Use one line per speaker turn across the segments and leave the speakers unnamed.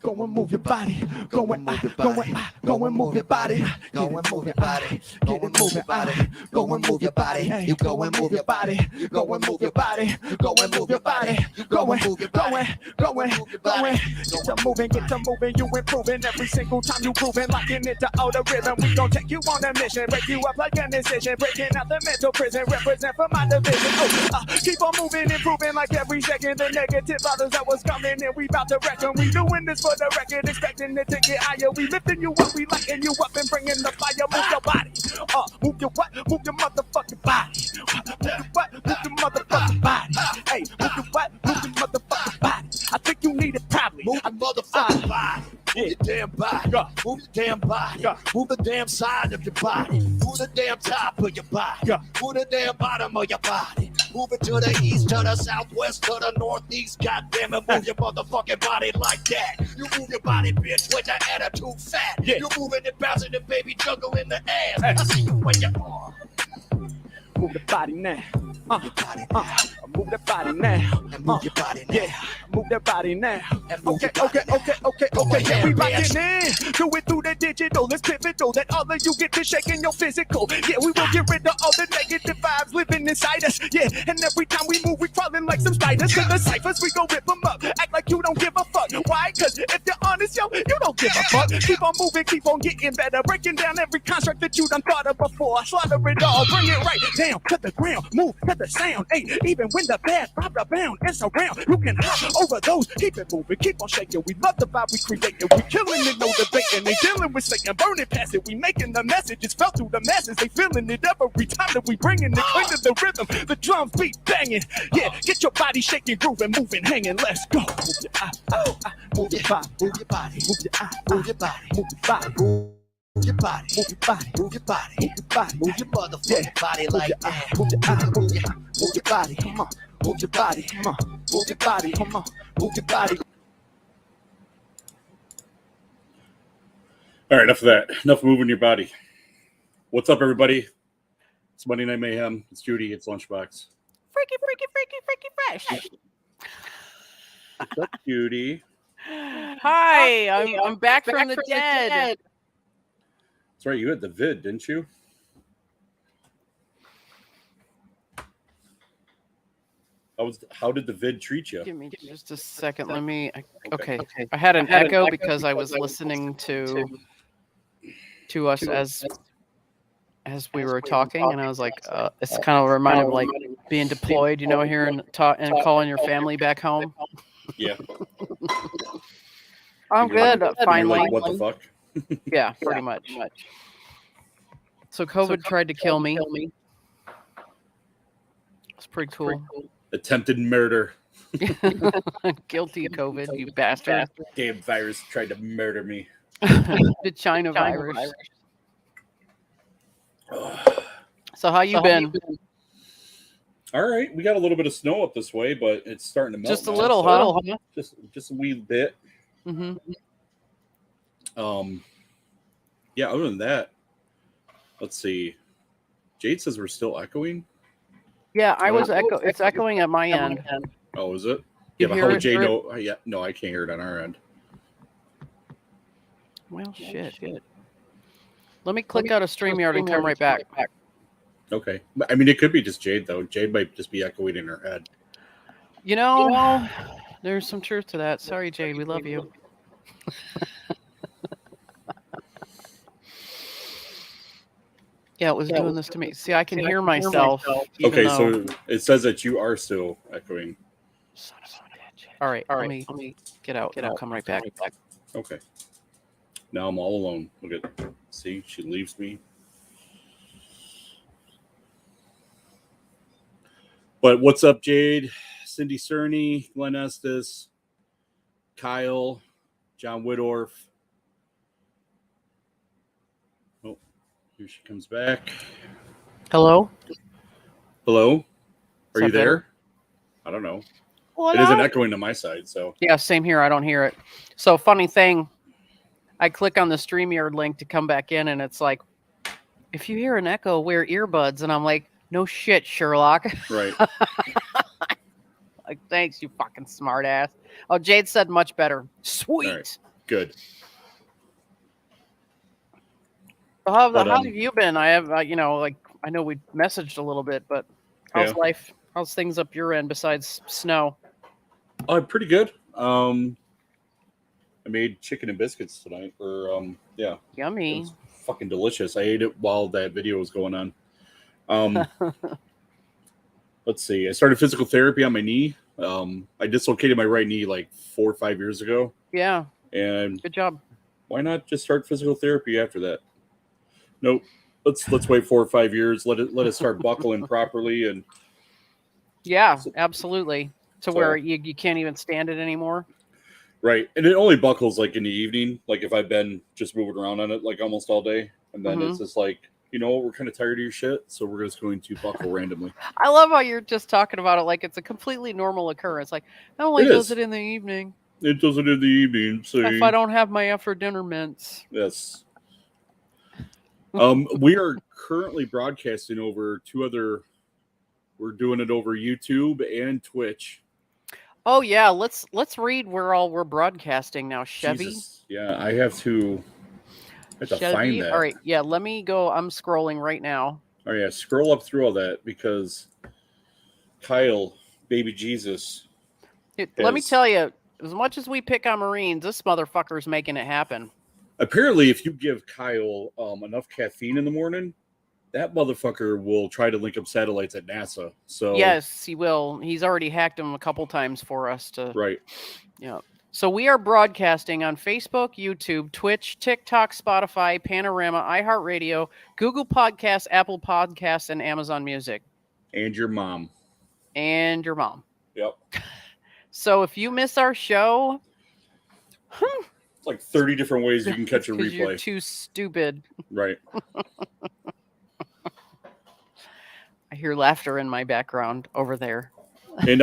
Go and move your body. Go and move your body. Go and move your body. Go and move your body. Get and move your body. Go and move your body. You go and move your body. Go and move your body. Go and move your body. You go and move your body. Go and move your body. Get to moving, get to moving. You improving every single time you proving. Locking into all the rhythm. We gon' take you on a mission. Break you up like an incision. Breaking out the mental prison. Represent for my division. Keep on moving, improving like every second. The negative others that was coming in. We bout to reckon. We doing this for the record, expecting it to get higher. We lifting you up, we lighting you up and bringing the fire. Move your body, move your what? Move your motherfucking body. Move your what? Move your motherfucking body. Hey, move your what? Move your motherfucking body. I think you need it probably.
Move your motherfucking body. Move your damn body. Move your damn body. Move the damn side of your body. Move the damn top of your body. Move the damn bottom of your body. Move it to the east, to the southwest, to the northeast. Goddamn it, move your motherfucking body like that. You move your body, bitch, with your attitude fat. Yeah. You're moving and bouncing and baby juggling the ass. I see you when you are.
Move the body now. Move the body now. Move the body now.
And move your body now.
Yeah, move that body now. Okay.
Yeah,
we rockin' in. Do it through the digital. It's pivotal that all of you get to shaking your physical. Yeah, we will get rid of all the negative vibes living inside us. Yeah, and every time we move, we crawling like some spiders. To the ciphers, we gon' rip them up. Act like you don't give a fuck. Why? Cause if you're honest, yo, you don't give a fuck. Keep on moving, keep on getting better. Breaking down every construct that you done thought of before. Slaughter it all, bring it right down to the ground. Move to the sound. Hey, even when the bad robbed the bound, it's around. You can hop over those. Keep it moving, keep on shaking. We love the vibe we creating. We killing it, no debating. They dealing with Satan, burning past it. We making the messages felt through the masses. They feeling it every time that we bringing it. Clean to the rhythm, the drums beat banging. Yeah, get your body shaking, grooving, moving, hanging. Let's go. Move your move your body,
move your body,
move your
move your body,
move your body.
Move your body,
move your body,
move your body,
move your body,
move your motherfucking body like that.
Move your body, come on. Move your body, come on. Move your body, come on. Move your body.
All right, enough of that. Enough moving your body. What's up, everybody? It's Monday Night Mayhem. It's Judy. It's Lunchbox.
Freaky fresh.
What's up, Judy?
Hi, I'm back from the dead.
That's right. You had the vid, didn't you? How did the vid treat you?
Give me just a second. Let me. Okay. I had an echo because I was listening to us as we were talking, and I was like, it's kind of reminded of like being deployed, you know, here and calling your family back home.
Yeah.
I'm good. Finally.
Like, what the fuck?
Yeah, pretty much. So COVID tried to kill me. It's pretty cool.
Attempted murder.
Guilty COVID, you bastard.
Damn virus tried to murder me.
The China virus. So how you been?
All right, we got a little bit of snow up this way, but it's starting to melt.
Just a little, huh?
Just a wee bit.
Mm-hmm.
Yeah. Other than that, let's see. Jade says we're still echoing.
Yeah, I was echo. It's echoing at my end.
Oh, is it?
You
Yeah, but
hear
how would
it?
Jade know? Yeah, no, I can't hear it on our end.
Well, shit. Let me click out of StreamYard and come right back.
Okay. I mean, it could be just Jade, though. Jade might just be echoing in her head.
You know, there's some truth to that. Sorry, Jade. We love you. Yeah, it was doing this to me. See, I can hear myself.
Okay, so it says that you are still echoing.
Son of a bitch. All right. Let me get out. I'll come right back.
Okay. Now I'm all alone. Look at, see, she leaves me. But what's up, Jade, Cindy Cerny, Glenn Estes, Kyle, John Whittorf. Oh, here she comes back.
Hello?
Hello? Are you
Something?
there? I don't know.
Hello?
It isn't echoing to my side, so.
Yeah, same here. I don't hear it. So, funny thing, I click on the StreamYard link to come back in, and it's like, if you hear an echo, wear earbuds. And I'm like, no shit, Sherlock.
Right.
Like, Thanks, you fucking smart ass. Oh, Jade said much better. Sweet.
All right, good.
How
But,
have you been? I have, I know we messaged a little bit, but how's
Yeah.
life? How's things up your end besides snow?
Pretty good. I made chicken and biscuits tonight. It
Yummy.
was fucking delicious. I ate it while that video was going on. Let's see. I started physical therapy on my knee. I dislocated my right knee like 4 or 5 years ago.
Yeah.
And
good job.
Why not just start physical therapy after that? Nope. Let's wait 4 or 5 years. Let it start buckling properly, and
yeah, absolutely. Where you can't even stand it anymore.
Right, and it only buckles like in the evening. Like if I've been just moving around on it like almost all day, and then it's just like, you know, we're kind of tired of your shit, so we're just going to buckle randomly.
I love how you're just talking about it like it's a completely normal occurrence. Like, I only does it in the evening.
It does it in the evening. So
if I don't have my after dinner mints.
Yes. We are currently broadcasting over 2 other. We're doing it over YouTube and Twitch.
Oh yeah, let's read where all we're broadcasting now. Chevy.
Jesus. Yeah, I have to find that.
All right, yeah, let me go. I'm scrolling right now.
Oh yeah, scroll up through all that because Kyle, baby Jesus.
Let me tell you, as much as we pick on Marines, this motherfucker's making it happen.
Apparently, if you give Kyle enough caffeine in the morning, that motherfucker will try to link up satellites at NASA. So
yes, he will. He's already hacked them a couple times for us to.
Right.
Yeah. So we are broadcasting on Facebook, YouTube, Twitch, TikTok, Spotify, Panorama, iHeartRadio, Google Podcasts, Apple Podcasts, and Amazon Music.
And your mom.
Yep. So if you miss our show,
it's like 30 different ways you can catch a replay.
You're too stupid.
Right.
I hear laughter in my background over there.
And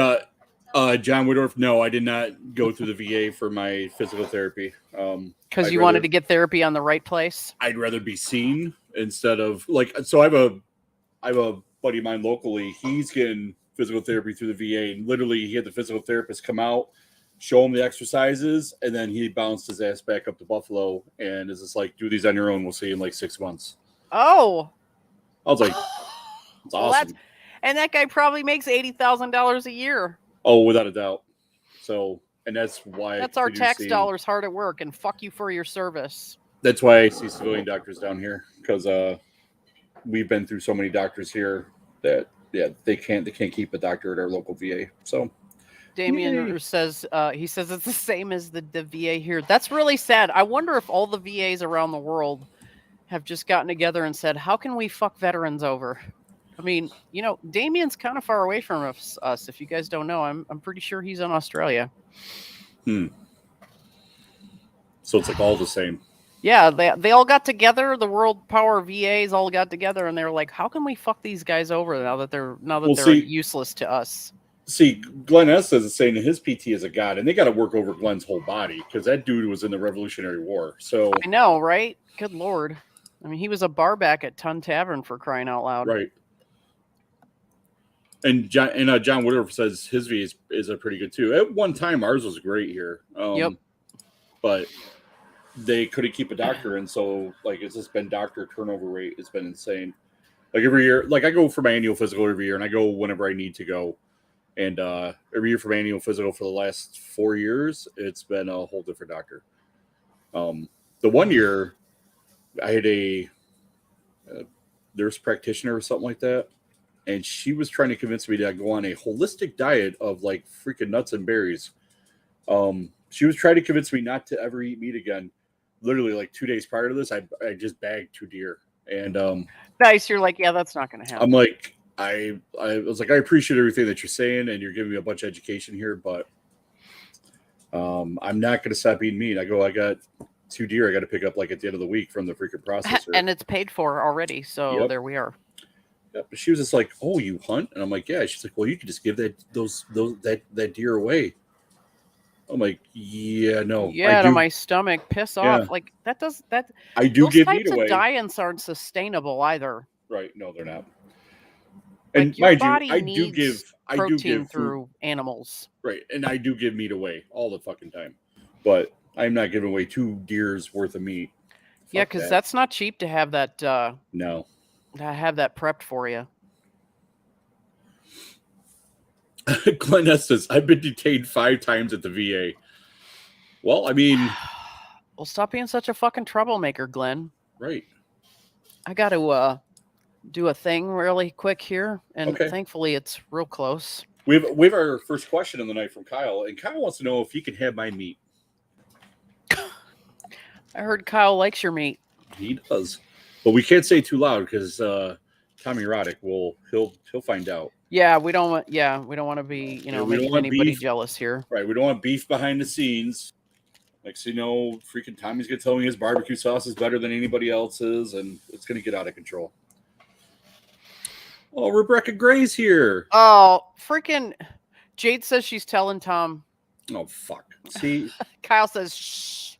John Woodorf, no, I did not go through the VA for my physical therapy.
Because you wanted to get therapy on the right place?
I'd rather be seen instead of so I have a buddy of mine locally. He's getting physical therapy through the VA, and literally he had the physical therapist come out, show him the exercises, and then he bounced his ass back up to Buffalo and is just like, do these on your own. We'll see you in like 6 months.
Oh.
I was like, it's awesome.
And that guy probably makes $80,000 a year.
Oh, without a doubt. So, and that's why
that's our tax dollars hard at work, and fuck you for your service.
That's why I see civilian doctors down here, because we've been through so many doctors here that they can't keep a doctor at our local VA. So
Damien says he says it's the same as the VA here. That's really sad. I wonder if all the VAs around the world have just gotten together and said, how can we fuck veterans over? I mean, you know, Damien's kind of far away from us. If you guys don't know, I'm pretty sure he's in Australia.
So it's like all the same.
Yeah, they all got together. The World Power VAs all got together, and they're like, "How can we fuck these guys over now that they're useless to us?"
See, Glenn S says it's saying that his PT is a god, and they got to work over Glenn's whole body because that dude was in the Revolutionary War. So
I know, right? Good Lord! I mean, he was a barback at Ton Tavern, for crying out loud.
Right. And John Woodruff says his VA is a pretty good too. At one time, ours was great here.
Yep.
But they couldn't keep a doctor, and so like it's just been doctor turnover rate. It's been insane. Like every year, like I go for my annual physical every year, and I go whenever I need to go. And every year for my annual physical for the last 4 years, it's been a whole different doctor. The one year, I had a nurse practitioner or something like that, and she was trying to convince me to go on a holistic diet of like freaking nuts and berries. She was trying to convince me not to ever eat meat again. Literally, like 2 days prior to this, I just bagged 2 deer. And
nice. You're like, yeah, that's not going to happen.
I'm like, I was like, I appreciate everything that you're saying, and you're giving me a bunch of education here, but I'm not going to stop eating meat. I got 2 deer I got to pick up like at the end of the week from the freaking processor,
and it's paid for already. So there we are.
Yep. She was just like, "Oh, you hunt?" And I'm like, "Yeah." She's like, "Well, you could just give that deer away." I'm like, "Yeah, no."
Yeah, to my stomach, piss off. Like that.
I do give meat away.
Those types of diets aren't sustainable either.
Right? No, they're not. And
Like, your
mind you,
body
I do
needs
give
protein
food,
through animals.
right, and I do give meat away all the fucking time, but I'm not giving away 2 deers worth of meat.
Yeah,
Fuck
because
that.
that's not cheap to have that
No.
prepped for you.
Glenn Estes, I've been detained 5 times at the VA. Well, I mean,
Well, stop being such a fucking troublemaker, Glenn.
right.
I got to do a thing really quick here, and
Okay.
thankfully it's real close.
We have our first question of the night from Kyle, and Kyle wants to know if he can have my meat.
I heard Kyle likes your meat.
He does, but we can't say too loud because Tommy Roddick he'll find out.
Yeah, we don't want to be,
Yeah, we don't
making
want
anybody
beef.
jealous here.
Right, we don't want beef behind the scenes. Next thing you know, freaking Tommy's gonna tell me his barbecue sauce is better than anybody else's, and it's gonna get out of control. Oh, Rebecca Gray's here.
Oh, freaking Jade says she's telling Tom.
Oh, fuck. See?
Kyle says, shh.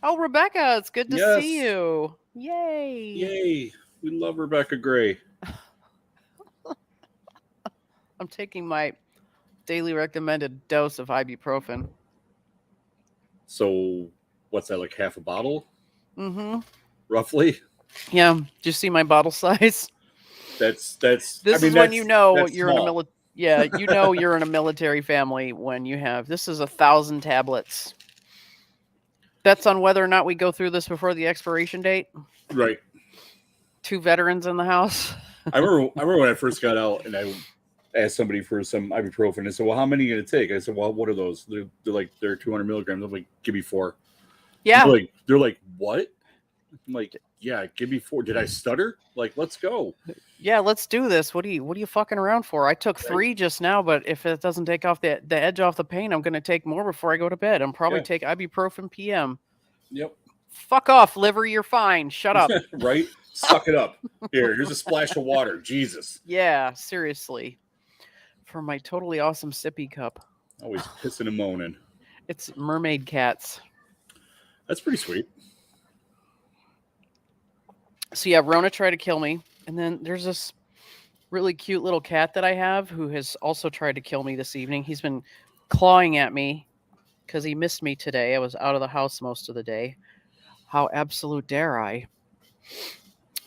Oh, Rebecca, it's good to see
Yes.
you. Yay.
Yay. We love Rebecca Gray.
I'm taking my daily recommended dose of ibuprofen.
So, what's that, like half a bottle?
Mm-hmm.
Roughly?
Yeah. Do you see my bottle size?
This
This is when you know you're in a
small.
you're in a military family when you have this is 1,000 tablets. Bets on whether or not we go through this before the expiration date.
Right.
2 veterans in the house.
I remember when I first got out and I asked somebody for some ibuprofen. I said, well, how many are you going to take? I said, well, what are those? They're 200 milligrams. I'm like, give me 4.
Yeah.
They're like, what? I'm like, yeah, give me 4. Did I stutter? Like, let's go.
Yeah, let's do this. What are you fucking around for? I took 3 just now, but if it doesn't take off the edge off the pain, I'm going to take more before I go to bed. I'm probably take ibuprofen PM.
Yep.
Fuck off, liver. You're fine. Shut up.
Right? Suck it up. Here's a splash of water. Jesus.
Yeah, seriously. For my totally awesome sippy cup.
Always pissing and moaning.
It's mermaid cats.
That's pretty sweet.
So yeah, Rona tried to kill me. And then there's this really cute little cat that I have who has also tried to kill me this evening. He's been clawing at me because he missed me today. I was out of the house most of the day. How absolute dare I?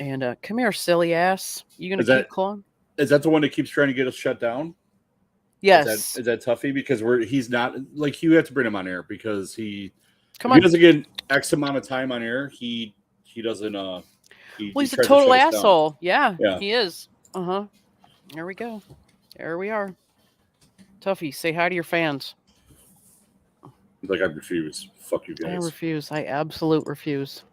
And come here, silly ass. You gonna keep clawing?
Is that the one that keeps trying to get us shut down?
Yes.
Is that Tuffy? Because he's not like you have to bring him on air because he doesn't get X amount of time on air. He doesn't
he's a total asshole. Yeah, he is. There we go. There we are. Tuffy, say hi to your fans.
He's like, I refuse. Fuck you guys.
I refuse. I absolute refuse.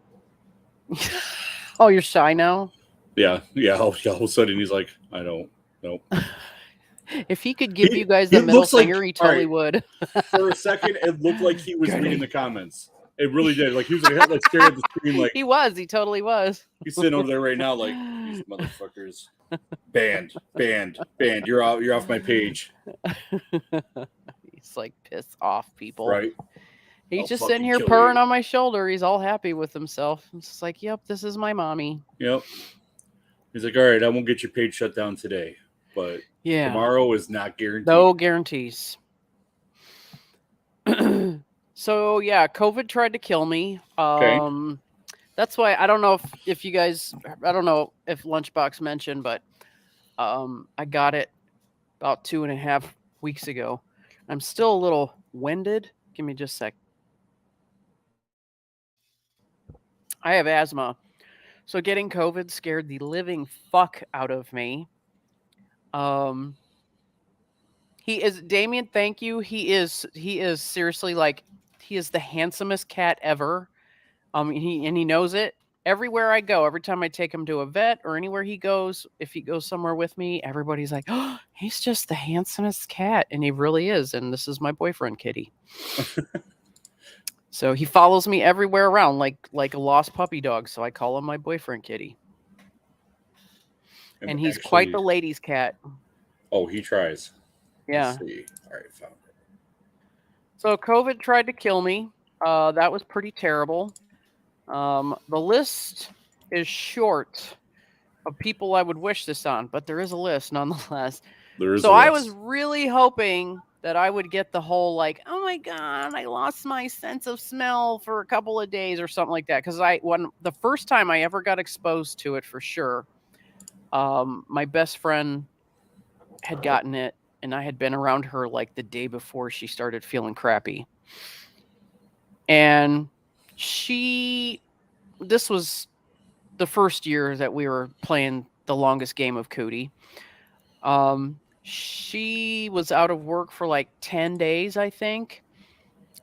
Oh, you're shy now?
Yeah. All of a sudden he's like, I don't. Nope.
If he could give you guys the middle finger, he totally would.
For a second, it looked like he was reading the comments. It really did. Like he was like staring at the screen, like
he was. He totally was.
He's sitting over there right now, like these motherfuckers. Banned. You're out. You're off my page.
He's like pissed off, people.
Right.
He's just sitting here purring on my shoulder. He's all happy with himself. It's just like, yep, this is my mommy.
Yep. He's like, all right, I won't get your page shut down today, but tomorrow is not guaranteed.
No guarantees. So yeah, COVID tried to kill me.
Okay.
That's why I don't know if you guys, I don't know if Lunchbox mentioned, but I got it about 2.5 weeks ago. I'm still a little winded. Give me just a sec. I have asthma. So getting COVID scared the living fuck out of me. He is Damien, thank you. He is seriously like he is the handsomest cat ever. He knows it. Everywhere I go, every time I take him to a vet or anywhere he goes, if he goes somewhere with me, everybody's like, "Oh, he's just the handsomest cat," and he really is. And this is my boyfriend, Kitty. So he follows me everywhere around, like a lost puppy dog. So I call him my boyfriend, Kitty. And he's quite the ladies' cat.
Oh, he tries.
Yeah.
Let's see. All right, found it.
So COVID tried to kill me. That was pretty terrible. The list is short, of people I would wish this on, but there is a list nonetheless.
There is
So
a
I
list.
was really hoping that I would get the whole like, oh my god, I lost my sense of smell for a couple of days or something like that. Because when the first time I ever got exposed to it for sure, my best friend had gotten it, and I had been around her like the day before she started feeling crappy, and this was the first year that we were playing the longest game of Cootie. She was out of work for like 10 days, I think.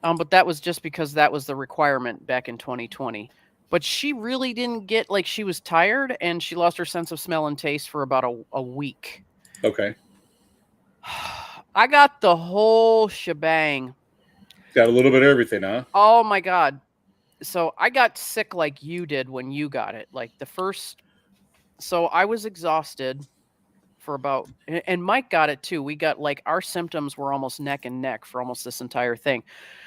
But that was just because that was the requirement back in 2020. But she really didn't get, like, she was tired and she lost her sense of smell and taste for about a week.
Okay.
I got the whole shebang.
Got a little bit of everything, huh?
Oh my God. So I got sick like you did when you got it. Like so I was exhausted for about, and Mike got it too. We got like, our symptoms were almost neck and neck for almost this entire thing.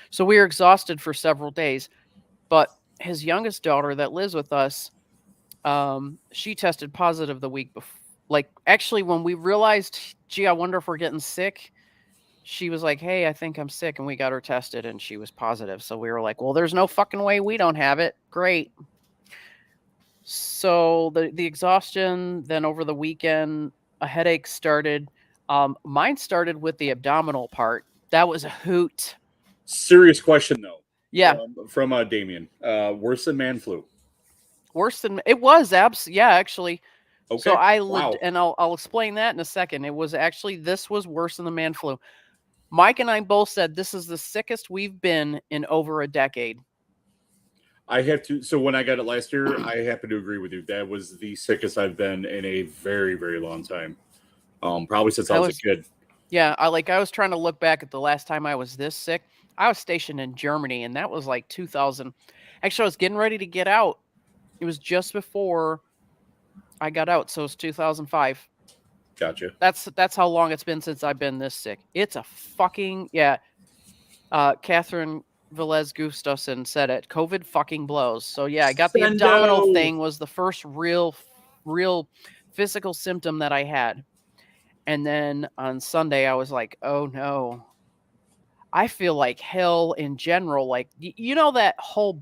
So we were exhausted for several days. But his youngest daughter that lives with us, she tested positive the week before. Like, actually, when we realized, gee, I wonder if we're getting sick, she was like, hey, I think I'm sick. And we got her tested and she was positive. So we were like, well, there's no fucking way we don't have it. Great. So the exhaustion, then over the weekend, a headache started. Mine started with the abdominal part. That was a hoot.
Serious question though.
Yeah.
From Damien. Worse than man flu.
Worse than it was. Yeah, actually.
Okay.
So
Wow.
and I'll explain that in a second. It was actually, this was worse than the man flu. Mike and I both said this is the sickest we've been in over a decade.
I have to. So when I got it last year, I happen to agree with you. That was the sickest I've been in a very, very long time. Probably since I was a kid.
Yeah, I was trying to look back at the last time I was this sick. I was stationed in Germany, and that was like 2000. Actually, I was getting ready to get out. It was just before I got out, so it's 2005.
Gotcha.
That's how long it's been since I've been this sick. It's a fucking, yeah. Catherine Velez Gustafson said it. COVID fucking blows. So yeah, I got the abdominal thing was the first real physical symptom that I had. And then on Sunday, I was like, oh no, I feel like hell in general. Like, you know, that whole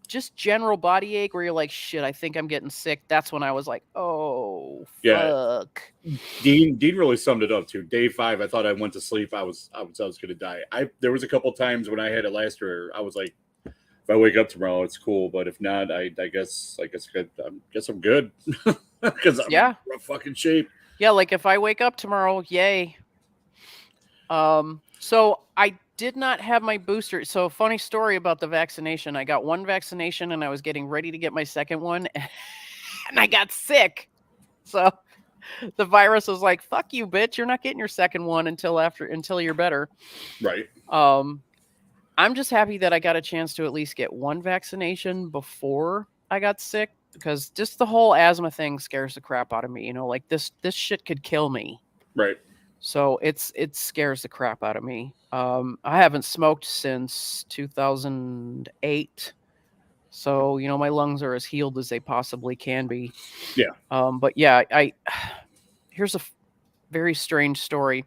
just general body ache where you're like, shit, I think I'm getting sick. That's when I was like, oh, fuck.
Yeah. Dean really summed it up too. Day 5, I thought I went to sleep. I was going to die. There was a couple times when I had it last year. I was like, if I wake up tomorrow, it's cool. But if not, I guess I'm good because I'm in rough fucking shape.
Yeah, like if I wake up tomorrow, yay. So I did not have my booster. So funny story about the vaccination. I got one vaccination and I was getting ready to get my second one and I got sick. So the virus was like, fuck you, bitch. You're not getting your second one until you're better.
Right.
I'm just happy that I got a chance to at least get one vaccination before I got sick, because just the whole asthma thing scares the crap out of me. You know, like this shit could kill me.
Right.
So it scares the crap out of me. I haven't smoked since 2008. So, you know, my lungs are as healed as they possibly can be.
Yeah.
But yeah, here's a very strange story.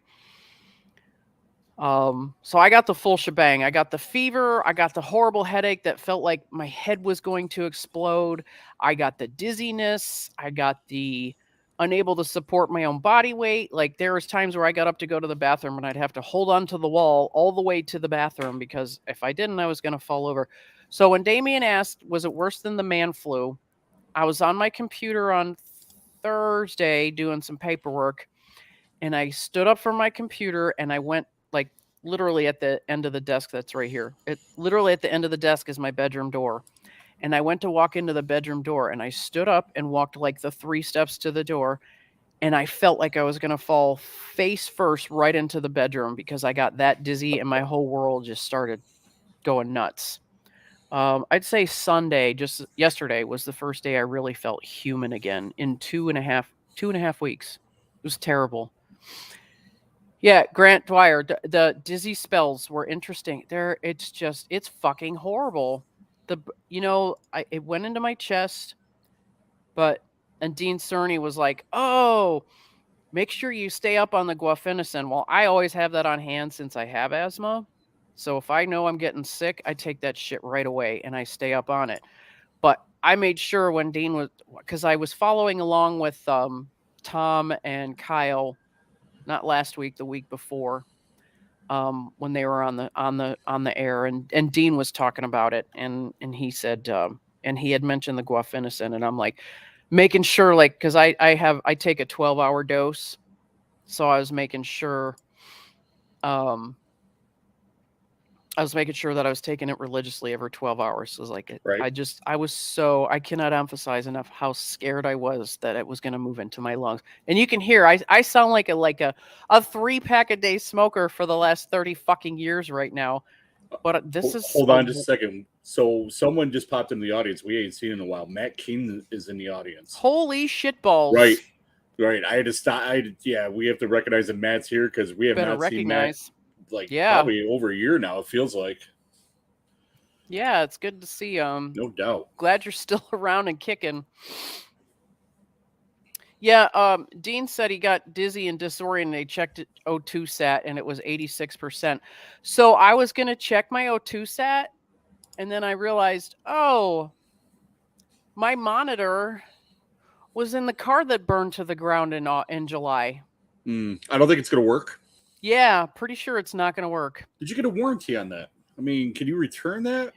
So I got the full shebang. I got the fever. I got the horrible headache that felt like my head was going to explode. I got the dizziness. I got the unable to support my own body weight. Like there was times where I got up to go to the bathroom and I'd have to hold on to the wall all the way to the bathroom, because if I didn't, I was going to fall over. So when Damien asked, was it worse than the man flu? I was on my computer on Thursday doing some paperwork, and I stood up from my computer and I went like literally at the end of the desk that's right here. Literally at the end of the desk is my bedroom door. And I went to walk into the bedroom door and I stood up and walked like the 3 steps to the door. And I felt like I was going to fall face first right into the bedroom, because I got that dizzy and my whole world just started going nuts. I'd say Sunday, just yesterday, was the first day I really felt human again in 2.5 weeks. It was terrible. Yeah, Grant Dwyer, the dizzy spells were interesting. It's fucking horrible. It went into my chest, but Dean Cerny was like, "Oh, make sure you stay up on the guaifenesin." Well, I always have that on hand since I have asthma. So if I know I'm getting sick, I take that shit right away and I stay up on it. But I made sure when Dean was, because I was following along with Tom and Kyle, not last week, the week before, when they were on the air, and Dean was talking about it, and he said, and he had mentioned the guaifenesin, and I'm like making sure, like, because I take a 12-hour dose, so I was making sure, that I was taking it religiously every 12 hours. So it was like,
Right.
I cannot emphasize enough how scared I was that it was going to move into my lungs. And you can hear, I sound like a 3-pack a day smoker for the last 30 fucking years right now. But this is.
Hold on just a second. So someone just popped in the audience. We ain't seen in a while. Matt King is in the audience.
Holy shitballs.
Right. I had to stop. We have to recognize that Matt's here because we have not seen Matt probably over a year now, it feels like.
Yeah, it's good to see.
No doubt.
Glad you're still around and kicking. Yeah, Dean said he got dizzy and disoriented. They checked it O2 sat and it was 86%. So I was going to check my O2 sat, and then I realized, oh, my monitor was in the car that burned to the ground in July.
I don't think it's going to work.
Yeah, pretty sure it's not going to work.
Did you get a warranty on that? I mean, can you return that?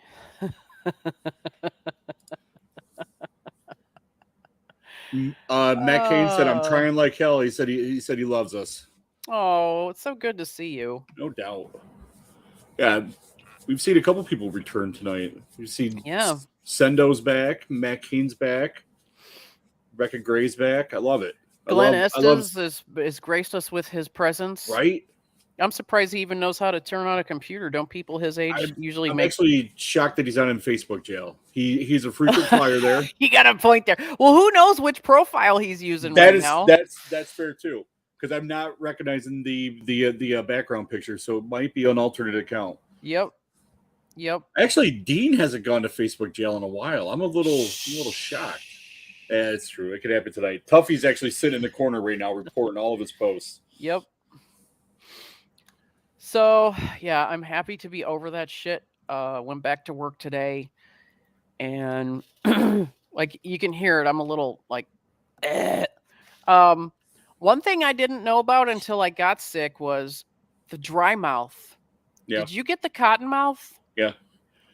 Matt Cain said, "I'm trying like hell." He said he loves us.
Oh, it's so good to see you.
No doubt. Yeah, we've seen a couple people return tonight. We've seen Sendo's back, Matt Cain's back, Rebecca Gray's back. I love it.
Glenn Estes is graced us with his presence.
Right.
I'm surprised he even knows how to turn on a computer. Don't people his age usually
I'm
make?
actually shocked that he's not in Facebook jail. He's a frequent flyer there.
You got a point there. Well, who knows which profile he's using now?
That's fair too, because I'm not recognizing the background picture, so it might be an alternate account.
Yep.
Actually, Dean hasn't gone to Facebook jail in a while. I'm a little shocked. Yeah, it's true. It could happen tonight. Tuffy's actually sitting in the corner right now, reporting all of his posts.
Yep. So, yeah, I'm happy to be over that shit. Went back to work today, and like you can hear it, I'm a little like, eh. One thing I didn't know about until I got sick was the dry mouth. Yeah. Did you get the cotton mouth?
Yeah.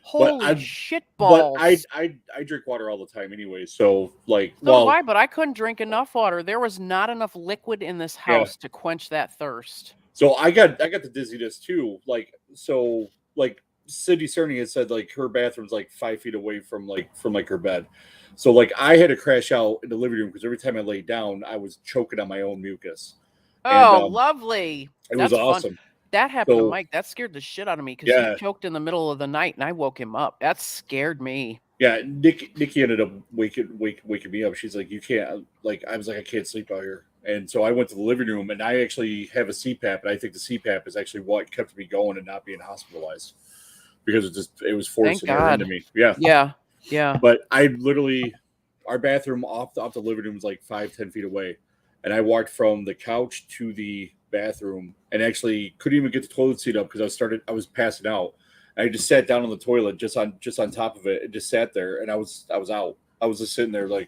Holy shit balls.
But I drink water all the time anyway, so like.
So why? But I couldn't drink enough water. There was not enough liquid in this house to quench that thirst.
So I got the dizziness too. Like Cindy Cerny had said, like her bathroom's like 5 feet away from her bed. So like I had to crash out in the living room because every time I laid down, I was choking on my own mucus.
Oh, and, lovely!
That's was awesome.
Fun. That happened to Mike. That scared the shit out of me because he choked in the middle of the night, and I woke him up. That scared me.
Yeah, Nikki ended up waking me up. She's like, "You can't." Like I was like, "I can't sleep out here." And so I went to the living room, and I actually have a CPAP, and I think the CPAP is actually what kept me going and not being hospitalized because it was forcing air into me. Yeah. But I literally, our bathroom off the living room was like 5-10 feet away, and I walked from the couch to the bathroom and actually couldn't even get the toilet seat up because I was passing out. I just sat down on the toilet just on top of it and just sat there, and I was out. I was just sitting there like,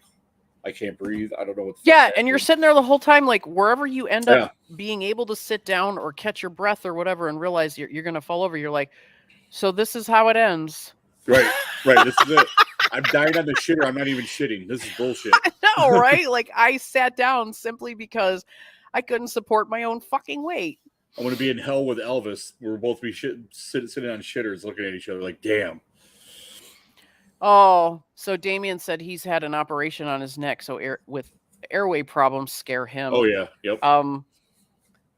I can't breathe. I don't know what.
And you're sitting there the whole time, like wherever you end up being able to sit down or catch your breath or whatever, and realize you're going to fall over. You're like, so this is how it ends.
Right. This is it. I'm dying on the shitter. I'm not even shitting. This is bullshit.
I know, right? Like I sat down simply because I couldn't support my own fucking weight.
I want to be in hell with Elvis. We'll both be sitting on shitters looking at each other like, damn.
Oh, so Damien said he's had an operation on his neck, so with airway problems scare him.
Oh yeah, yep.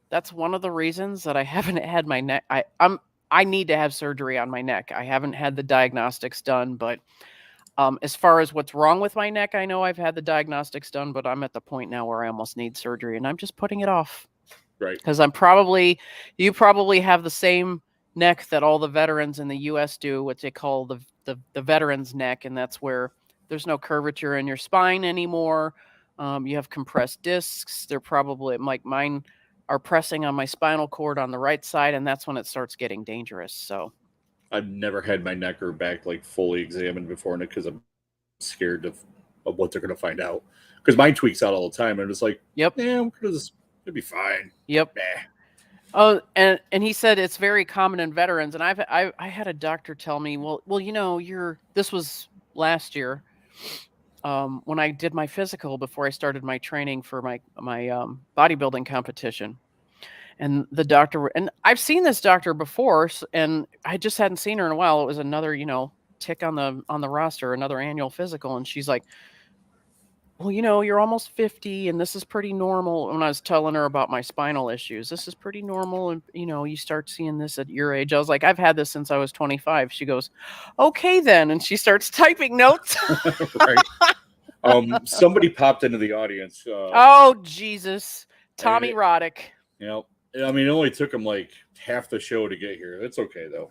That's one of the reasons that I haven't had my neck. I need to have surgery on my neck. I haven't had the diagnostics done, but as far as what's wrong with my neck, I know I've had the diagnostics done, but I'm at the point now where I almost need surgery, and I'm just putting it off.
Right.
Because you probably have the same neck that all the veterans in the U.S. do, what they call the veteran's neck, and that's where there's no curvature in your spine anymore. You have compressed discs. They're probably like mine are pressing on my spinal cord on the right side, and that's when it starts getting dangerous. So
I've never had my neck or back like fully examined before, because I'm scared of what they're going to find out. Because mine tweaks out all the time, and it's like,
yep,
yeah, it'll be fine.
yep.
Nah.
Oh, and he said it's very common in veterans, and I had a doctor tell me, well, this was last year, when I did my physical before I started my training for my bodybuilding competition, and the doctor, and I've seen this doctor before, and I just hadn't seen her in a while. It was another tick on the roster, another annual physical, and she's like, well, you're almost 50 and this is pretty normal. When I was telling her about my spinal issues, this is pretty normal. And, you start seeing this at your age. I was like, I've had this since I was 25. She goes, okay, then. And she starts typing notes.
Right. Somebody popped into the audience.
Oh, Jesus. Tommy Roddick.
I mean, it only took him like half the show to get here. That's okay, though.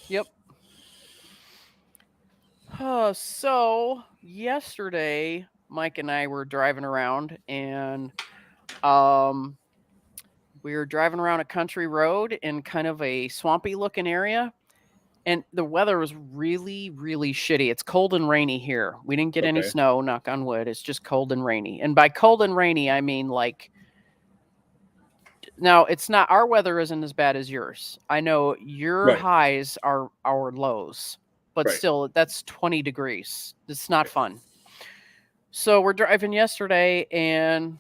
Yep. So yesterday, Mike and I were driving around, and we were driving around a country road in kind of a swampy looking area, and the weather was really, really shitty. It's cold and rainy here. We didn't get any snow, knock on wood. It's just cold and rainy. And by cold and rainy, I mean like, now it's not, our weather isn't as bad as yours. I know your highs are our lows, but still that's 20 degrees. It's not fun. So we're driving yesterday, and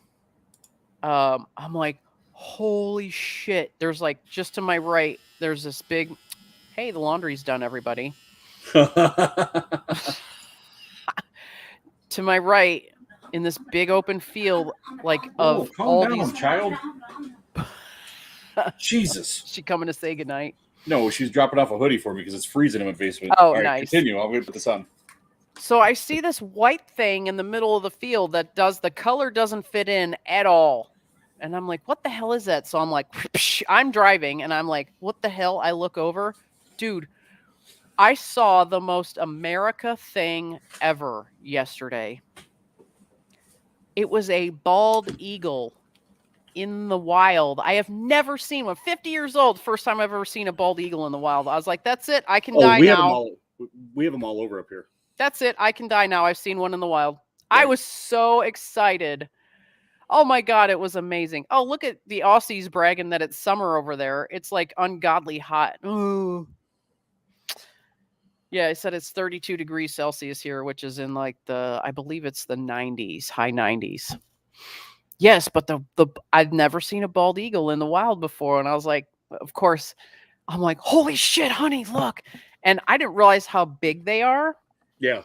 I'm like, holy shit. There's like, just to my right, there's this big, hey, the laundry's done, everybody. To my right, in this big open field, like of all these.
Child. Jesus.
She coming to say goodnight?
No, she's dropping off a hoodie for me because it's freezing in my basement.
Oh,
all right,
nice.
Continue. I'll wait for the sun. So
I see this white thing in the middle of the field that the color doesn't fit in at all. And I'm like, what the hell is that? So I'm like, I'm driving, and I'm like, what the hell? I look over. Dude, I saw the most America thing ever yesterday. It was a bald eagle in the wild. I have never seen one. 50 years old, first time I've ever seen a bald eagle in the wild. I was like, that's it. I can die now.
We have them all over up here.
That's it. I can die now. I've seen one in the wild. Right. I was so excited. Oh my God, it was amazing. Oh, look at the Aussies bragging that it's summer over there. It's like ungodly hot. Ooh. Yeah, I said it's 32 degrees Celsius here, which is in like I believe it's the 90s, high 90s. Yes, but I'd never seen a bald eagle in the wild before. And I was like, of course, I'm like, holy shit, honey, look. And I didn't realize how big they are.
Yeah.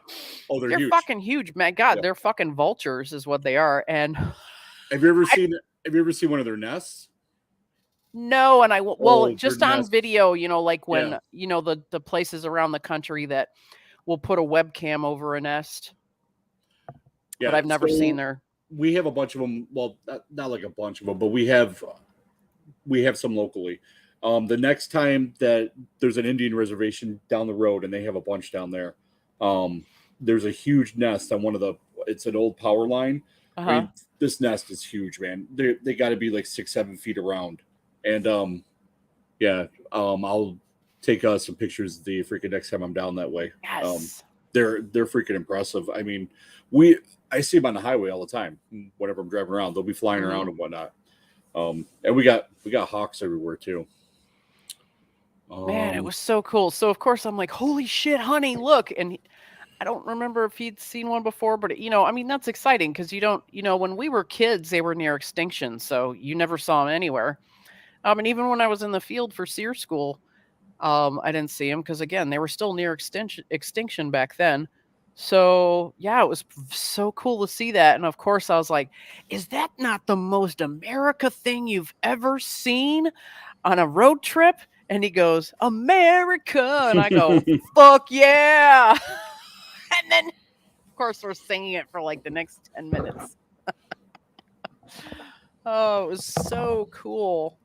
Oh, they're huge.
Fucking huge, man. God, they're fucking vultures is what they are. And
have you ever seen one of their nests?
No, and just on video, like when the places around the country that will put a webcam over a nest. Yeah, but I've never seen their.
We have a bunch of them. Well, not like a bunch of them, but we have some locally. The next time that there's an Indian reservation down the road, and they have a bunch down there, there's a huge nest on it's an old power line. Uh-huh. I mean, this nest is huge, man. They got to be like 6-7 feet around. And I'll take some pictures the freaking next time I'm down that way.
Yes.
They're freaking impressive. I mean, I see them on the highway all the time. Whenever I'm driving around, they'll be flying around and whatnot. And we got hawks everywhere too.
Man, it was so cool. So of course I'm like, holy shit, honey, look. And I don't remember if he'd seen one before, but I mean, that's exciting because you don't, when we were kids, they were near extinction. So you never saw them anywhere. And even when I was in the field for SEER school, I didn't see them because, again, they were still near extinction back then. So, yeah, it was so cool to see that. And, of course, I was like, is that not the most America thing you've ever seen on a road trip? And he goes, America. And I go, fuck yeah. And then, of course, we're singing it for like the next 10 minutes. Oh, it was so cool.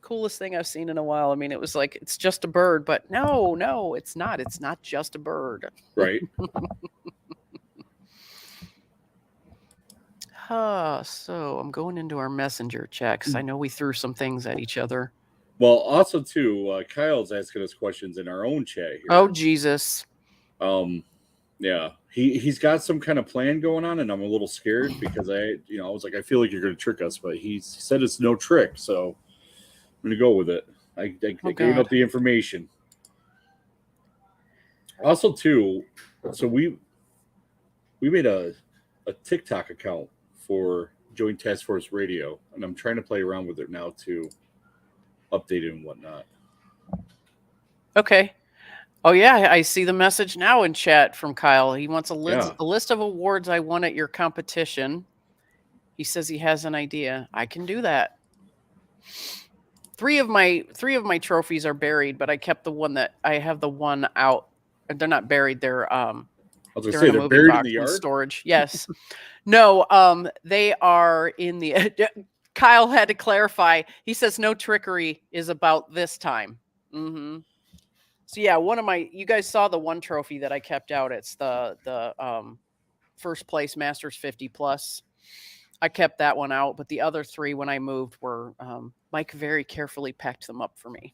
Coolest thing I've seen in a while. I mean, it was like, it's just a bird, but no, it's not. It's not just a bird.
Right.
So I'm going into our messenger checks. I know we threw some things at each other.
Well, also too, Kyle's asking us questions in our own chat here.
Oh Jesus!
Yeah, he's got some kind of plan going on, and I'm a little scared because I was like, I feel like you're going to trick us, but he said it's no trick, so I'm going to go with it. I gave up the information. Also, too, so we made a TikTok account for Joint Task Force Radio, and I'm trying to play around with it now to update it and whatnot.
Okay. Oh yeah, I see the message now in chat from Kyle. He wants a list of awards I won at your competition. He says he has an idea. I can do that. Three of my trophies are buried, but I kept the one that I have the one out. They're not buried. They're
I was gonna say they're buried in the yard.
Storage. Yes. No. They are in the. Kyle had to clarify. He says no trickery is about this time. Mm-hmm. So yeah, you guys saw the one trophy that I kept out. It's the first place Masters 50 plus. I kept that one out, but the other three when I moved were Mike very carefully packed them up for me.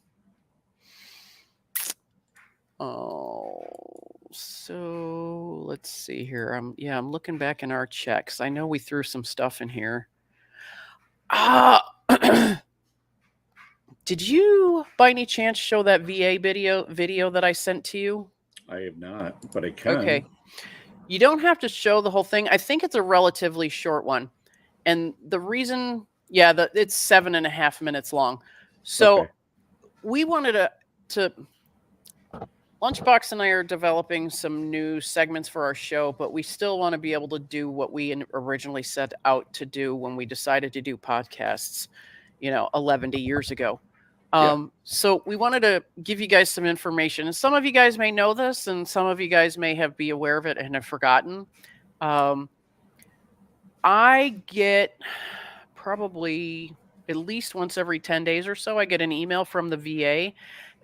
Oh, so let's see here. I'm looking back in our checks. I know we threw some stuff in here. Did you, by any chance, show that VA video that I sent to you?
I have not, but I can.
Okay. You don't have to show the whole thing. I think it's a relatively short one. And the reason, it's 7.5 minutes long. So we wanted to Lunchbox and I are developing some new segments for our show, but we still want to be able to do what we originally set out to do when we decided to do podcasts, 11 years ago. So we wanted to give you guys some information, and some of you guys may know this, and some of you guys may be aware of it and have forgotten. I get probably at least once every 10 days or so, I get an email from the VA,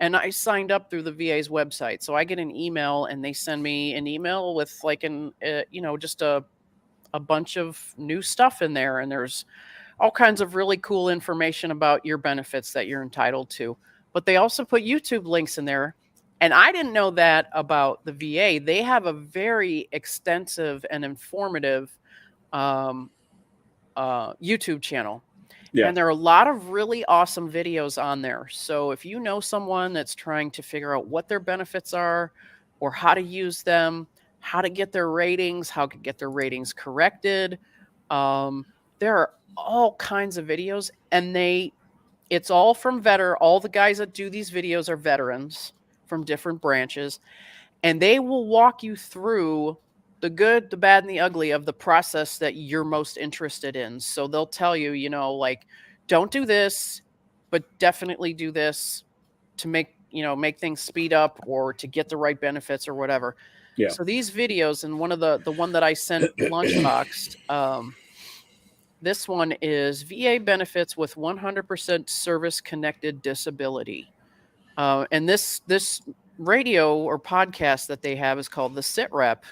and I signed up through the VA's website. So I get an email, and they send me an email with like just a bunch of new stuff in there, and there's all kinds of really cool information about your benefits that you're entitled to. But they also put YouTube links in there. And I didn't know that about the VA. They have a very extensive and informative YouTube channel. Yeah. And there are a lot of really awesome videos on there. So if you know someone that's trying to figure out what their benefits are or how to use them, how to get their ratings, how to get their ratings corrected, there are all kinds of videos, and it's all from all the guys that do these videos are veterans from different branches, and they will walk you through the good, the bad, and the ugly of the process that you're most interested in. So they'll tell you, like, don't do this, but definitely do this to make things speed up or to get the right benefits or whatever. Yeah. So these videos, and the one that I sent Lunchbox, this one is VA benefits with 100% service-connected disability. And this radio or podcast that they have is called The Sit Rep.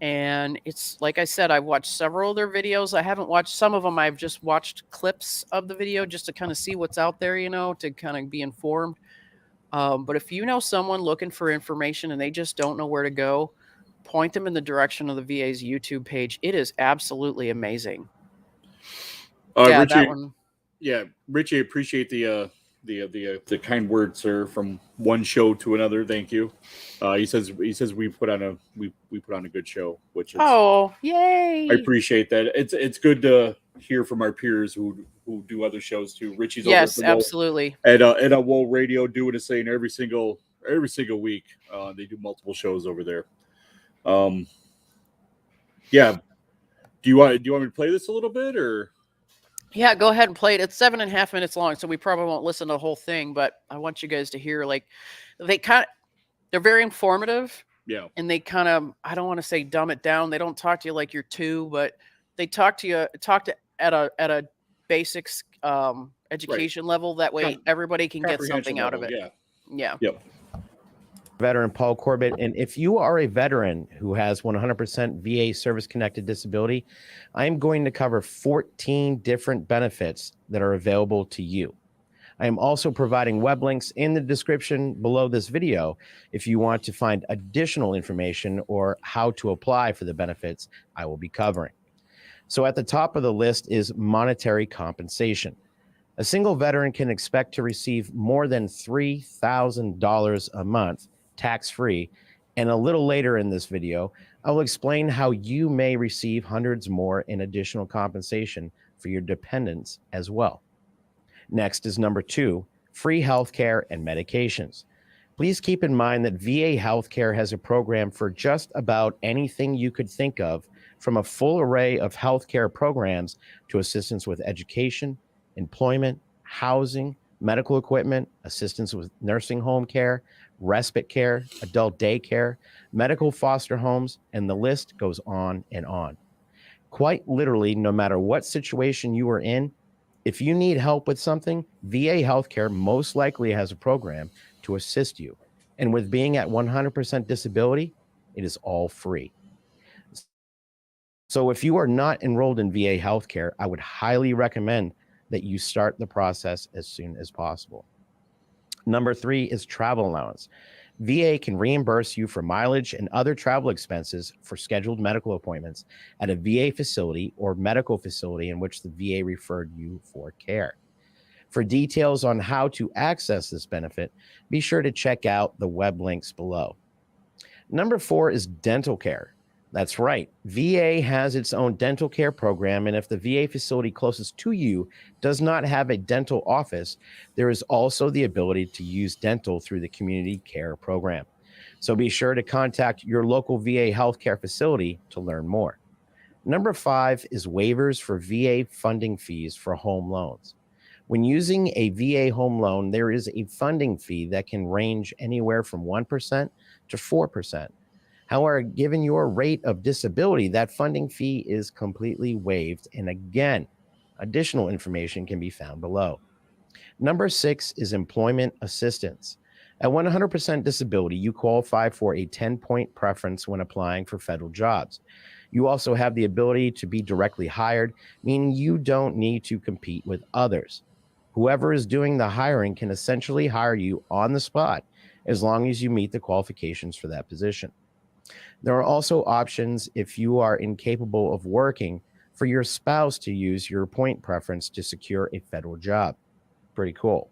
And it's, like I said, I've watched several of their videos. I haven't watched some of them. I've just watched clips of the video just to kind of see what's out there, to kind of be informed. But if you know someone looking for information and they just don't know where to go, point them in the direction of the VA's YouTube page. It is absolutely amazing.
Richie,
that one.
Yeah, Richie, appreciate the kind words, sir, from one show to another. Thank you. He says we put on a good show, which
yay!
I appreciate that. It's good to hear from our peers who do other shows too. Richie's
absolutely
at a Wool Radio doing the same every single week. They do multiple shows over there. Yeah. Do you want me to play this a little bit or?
Yeah, go ahead and play it. It's 7.5 minutes long, so we probably won't listen to the whole thing, but I want you guys to hear, they're very informative.
Yeah.
And they kind of, I don't want to say dumb it down. They don't talk to you like you're two, but they talk to at a basics education level. That way everybody can get something out of it.
Yeah.
Yeah.
Yep.
Veteran Paul Corbett. And if you are a veteran who has 100% VA service-connected disability, I'm going to cover 14 different benefits that are available to you. I am also providing web links in the description below this video if you want to find additional information or how to apply for the benefits I will be covering. So at the top of the list is monetary compensation. A single veteran can expect to receive more than $3,000 a month tax-free, and a little later in this video, I will explain how you may receive hundreds more in additional compensation for your dependents as well. Next is number 2, free healthcare and medications. Please keep in mind that VA healthcare has a program for just about anything you could think of, from a full array of healthcare programs to assistance with education, employment, housing, medical equipment, assistance with nursing home care, respite care, adult daycare, medical foster homes, and the list goes on and on. Quite literally, no matter what situation you are in, if you need help with something, VA healthcare most likely has a program to assist you. And with being at 100% disability, it is all free. So if you are not enrolled in VA healthcare, I would highly recommend that you start the process as soon as possible. Number 3 is travel allowance. VA can reimburse you for mileage and other travel expenses for scheduled medical appointments at a VA facility or medical facility in which the VA referred you for care. For details on how to access this benefit, be sure to check out the web links below. Number 4 is dental care. That's right. VA has its own dental care program, and if the VA facility closest to you does not have a dental office, there is also the ability to use dental through the community care program. So be sure to contact your local VA healthcare facility to learn more. Number 5 is waivers for VA funding fees for home loans. When using a VA home loan, there is a funding fee that can range anywhere from 1% to 4%. However, given your rate of disability, that funding fee is completely waived. And again, additional information can be found below. Number 6 is employment assistance. At 100% disability, you qualify for a 10-point preference when applying for federal jobs. You also have the ability to be directly hired, meaning you don't need to compete with others. Whoever is doing the hiring can essentially hire you on the spot as long as you meet the qualifications for that position. There are also options if you are incapable of working for your spouse to use your point preference to secure a federal job. Pretty cool.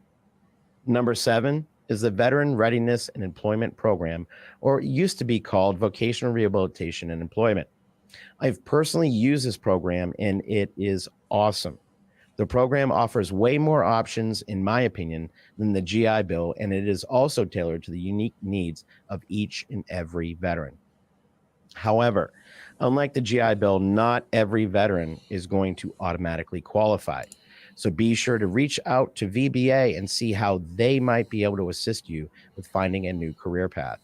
Number 7 is the Veteran Readiness and Employment Program, or it used to be called Vocational Rehabilitation and Employment. I've personally used this program and it is awesome. The program offers way more options, in my opinion, than the GI Bill, and it is also tailored to the unique needs of each and every veteran. However, unlike the GI Bill, not every veteran is going to automatically qualify. So be sure to reach out to VBA and see how they might be able to assist you with finding a new career path.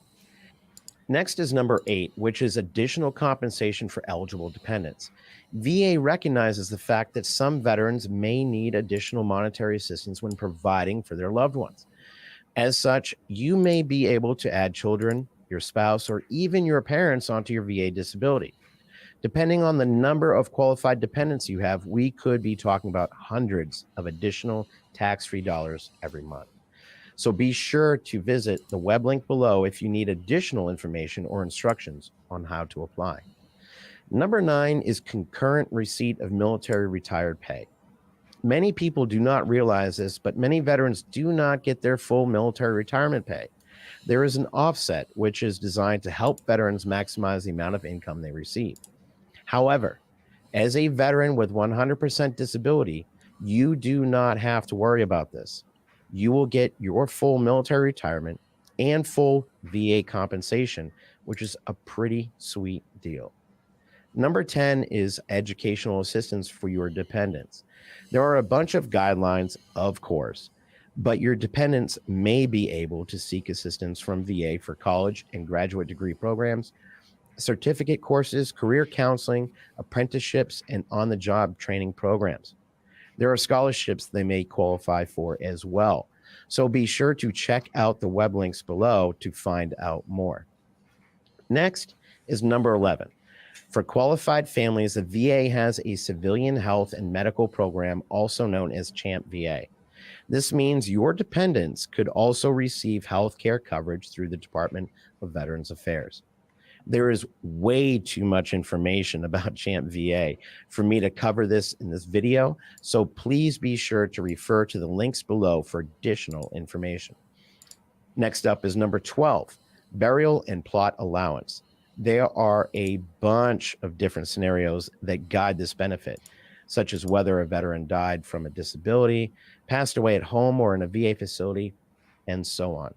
Next is number 8, which is additional compensation for eligible dependents. VA recognizes the fact that some veterans may need additional monetary assistance when providing for their loved ones. As such, you may be able to add children, your spouse, or even your parents onto your VA disability. Depending on the number of qualified dependents you have, we could be talking about hundreds of additional tax-free dollars every month. So be sure to visit the web link below if you need additional information or instructions on how to apply. Number 9 is concurrent receipt of military retired pay. Many people do not realize this, but many veterans do not get their full military retirement pay. There is an offset, which is designed to help veterans maximize the amount of income they receive. However, as a veteran with 100% disability, you do not have to worry about this. You will get your full military retirement and full VA compensation, which is a pretty sweet deal. Number 10 is educational assistance for your dependents. There are a bunch of guidelines, of course, but your dependents may be able to seek assistance from VA for college and graduate degree programs, certificate courses, career counseling, apprenticeships, and on-the-job training programs. There are scholarships they may qualify for as well. So be sure to check out the web links below to find out more. Next is number 11. For qualified families, the VA has a civilian health and medical program, also known as CHAMP VA. This means your dependents could also receive health care coverage through the Department of Veterans Affairs. There is way too much information about CHAMP VA for me to cover this in this video, so please be sure to refer to the links below for additional information. Next up is number 12, burial and plot allowance. There are a bunch of different scenarios that guide this benefit, such as whether a veteran died from a disability, passed away at home or in a VA facility, and so on.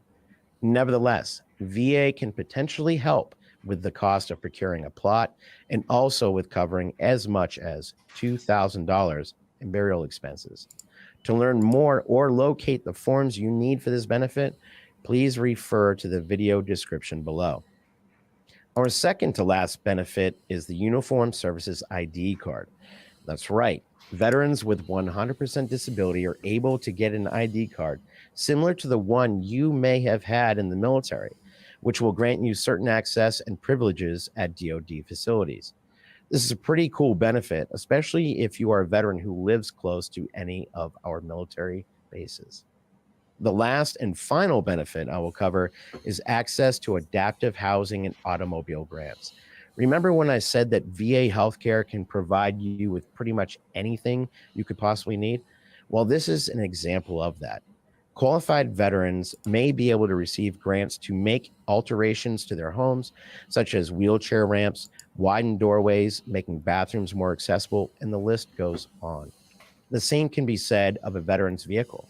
Nevertheless, VA can potentially help with the cost of procuring a plot and also with covering as much as $2,000 in burial expenses. To learn more or locate the forms you need for this benefit, please refer to the video description below. Our second to last benefit is the Uniform Services ID card. That's right. Veterans with 100% disability are able to get an ID card similar to the one you may have had in the military, which will grant you certain access and privileges at DoD facilities. This is a pretty cool benefit, especially if you are a veteran who lives close to any of our military bases. The last and final benefit I will cover is access to adaptive housing and automobile grants. Remember when I said that VA healthcare can provide you with pretty much anything you could possibly need? Well, this is an example of that. Qualified veterans may be able to receive grants to make alterations to their homes, such as wheelchair ramps, widened doorways, making bathrooms more accessible, and the list goes on. The same can be said of a veteran's vehicle.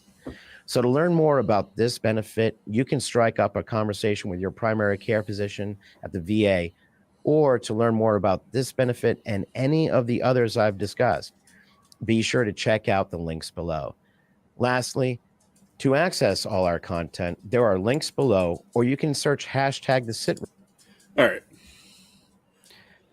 So to learn more about this benefit, you can strike up a conversation with your primary care physician at the VA, or to learn more about this benefit and any of the others I've discussed, be sure to check out the links below. Lastly, to access all our content, there are links below, or you can search hashtag the sit.
All right.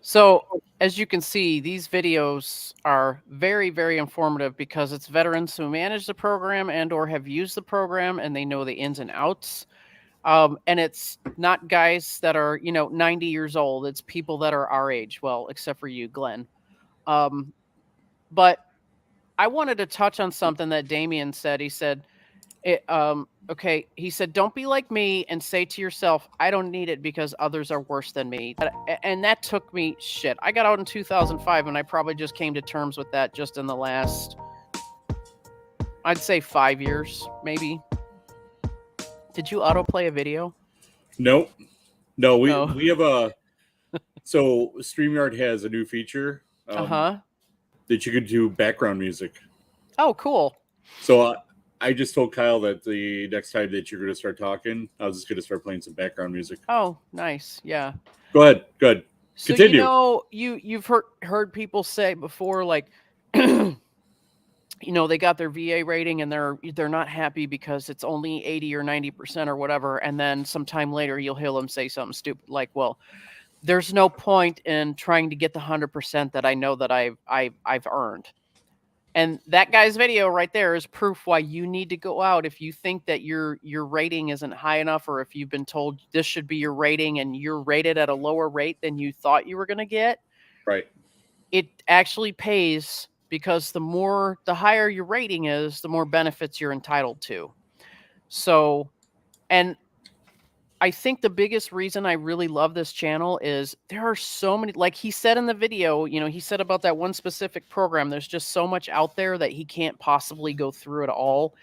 So as you can see, these videos are very, very informative because it's veterans who manage the program and or have used the program and they know the ins and outs. And it's not guys that are, 90 years old. It's people that are our age. Well, except for you, Glenn. But I wanted to touch on something that Damien said. He said, he said, don't be like me and say to yourself, I don't need it because others are worse than me. And that took me shit. I got out in 2005 and I probably just came to terms with that just in the last, I'd say 5 years, maybe. Did you autoplay a video?
Nope. No, we have a, so StreamYard has a new feature that you could do background music.
Oh, cool.
So I just told Kyle that the next time that you're going to start talking, I was just going to start playing some background music.
Oh, nice. Yeah.
Go ahead. Good.
So,
continue.
You've heard people say before, like, they got their VA rating and they're not happy because it's only 80 or 90% or whatever. And then sometime later you'll hear them say something stupid like, well, there's no point in trying to get the 100% that I know that I've earned. And that guy's video right there is proof why you need to go out if you think that your rating isn't high enough, or if you've been told this should be your rating and you're rated at a lower rate than you thought you were going to get.
Right.
It actually pays, because the higher your rating is, the more benefits you're entitled to. So, and I think the biggest reason I really love this channel is there are so many, like he said in the video, he said about that one specific program, there's just so much out there that he can't possibly go through it all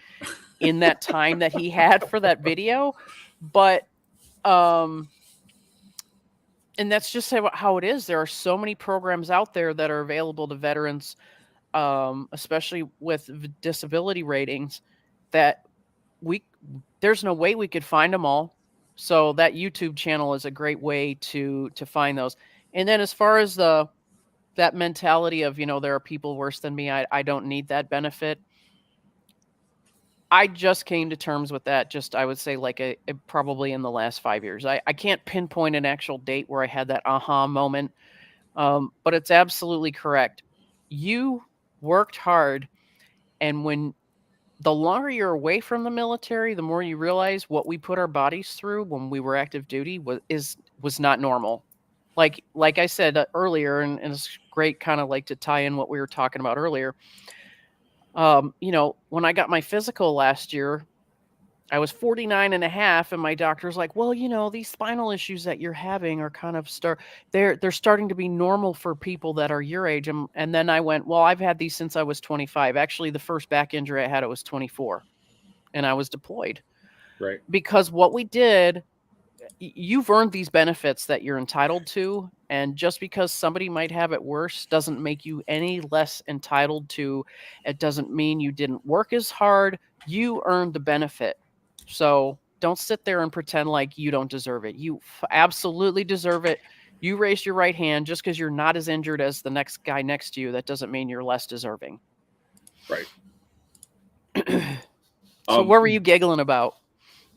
in that time that he had for that video. But, and that's just how it is. There are so many programs out there that are available to veterans, especially with disability ratings, that there's no way we could find them all. So that YouTube channel is a great way to find those. And then as far as that mentality of, there are people worse than me, I don't need that benefit. I just came to terms with that, I would say like probably in the last 5 years. I can't pinpoint an actual date where I had that aha moment. But it's absolutely correct. You worked hard, and when the longer you're away from the military, the more you realize what we put our bodies through when we were active duty was not normal. Like I said earlier, and it's great kind of like to tie in what we were talking about earlier. When I got my physical last year, I was 49 and a half, and my doctor's like, well, these spinal issues that you're having are kind of they're starting to be normal for people that are your age. And then I went, well, I've had these since I was 25. Actually, the first back injury I had, I was 24, and I was deployed.
Right.
Because what we did, you've earned these benefits that you're entitled to. And just because somebody might have it worse doesn't make you any less entitled to. It doesn't mean you didn't work as hard. You earned the benefit. So don't sit there and pretend like you don't deserve it. You absolutely deserve it. You raised your right hand. Just because you're not as injured as the next guy next to you, that doesn't mean you're less deserving.
Right.
So what were you giggling about?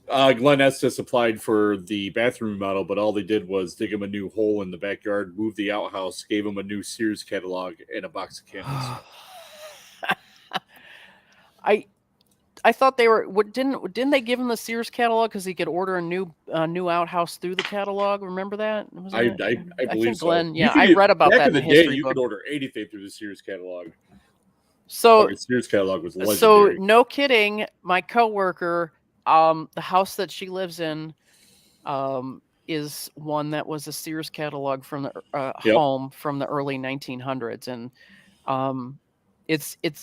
Glenn Estes applied for the bathroom remodel, but all they did was dig him a new hole in the backyard, move the outhouse, gave him a new Sears catalog, and a box of candles.
I thought they were didn't they give him the Sears catalog because he could order a new outhouse through the catalog? Remember that?
I believe
think
so.
Glenn, yeah, I read about that in the history
you
book.
could order anything through the Sears catalog.
So
Sears catalog was legendary.
So no kidding, my coworker, the house that she lives in, is one that was a Sears catalog from the home from the early 1900s, and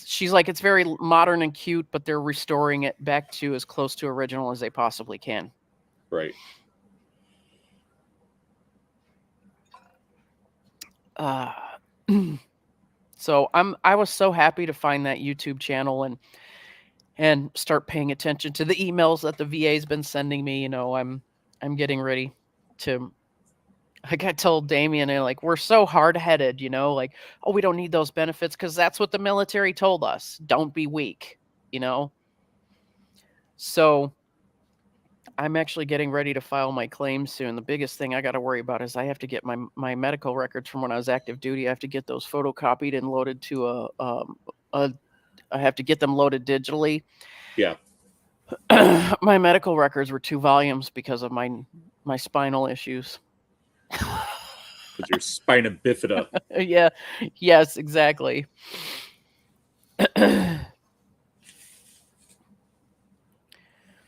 she's like, it's very modern and cute, but they're restoring it back to as close to original as they possibly can.
Right.
So I was so happy to find that YouTube channel and start paying attention to the emails that the VA's been sending me. I'm getting ready to. Like I told Damien, and like, we're so hard-headed, like, oh, we don't need those benefits because that's what the military told us. Don't be weak, So I'm actually getting ready to file my claim soon. The biggest thing I got to worry about is I have to get my medical records from when I was active duty. I have to get those photocopied and loaded to I have to get them loaded digitally.
Yeah.
My medical records were 2 volumes because of my spinal issues.
With your spina bifida.
Yeah. Yes, exactly.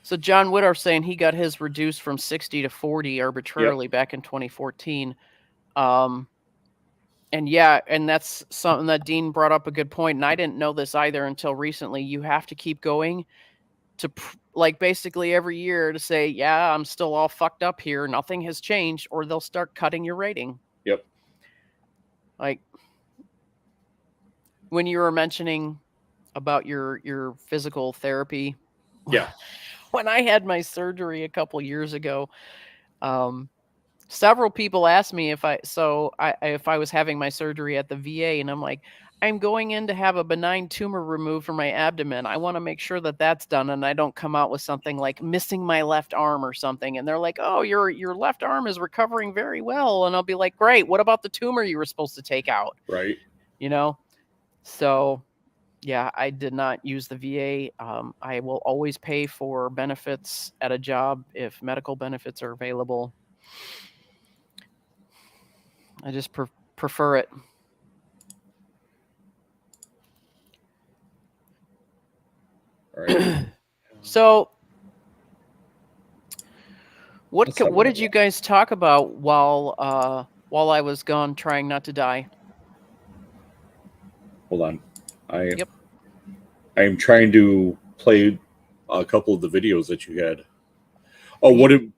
So John Whittar saying he got his reduced from 60 to 40 arbitrarily back in 2014. And that's something that Dean brought up a good point. And I didn't know this either until recently. You have to keep going to basically every year to say, yeah, I'm still all fucked up here. Nothing has changed, or they'll start cutting your rating.
Yep.
Like when you were mentioning about your physical therapy.
Yeah.
When I had my surgery a couple years ago, several people asked me if I was having my surgery at the VA, and I'm like, I'm going in to have a benign tumor removed from my abdomen. I want to make sure that that's done, and I don't come out with something like missing my left arm or something. And they're like, oh, your left arm is recovering very well. And I'll be like, great. What about the tumor you were supposed to take out?
Right.
So yeah, I did not use the VA. I will always pay for benefits at a job if medical benefits are available. I just prefer it.
All right.
So what did you guys talk about while I was gone trying not to die?
Hold on. I am trying to play a couple of the videos that you had. Oh, what did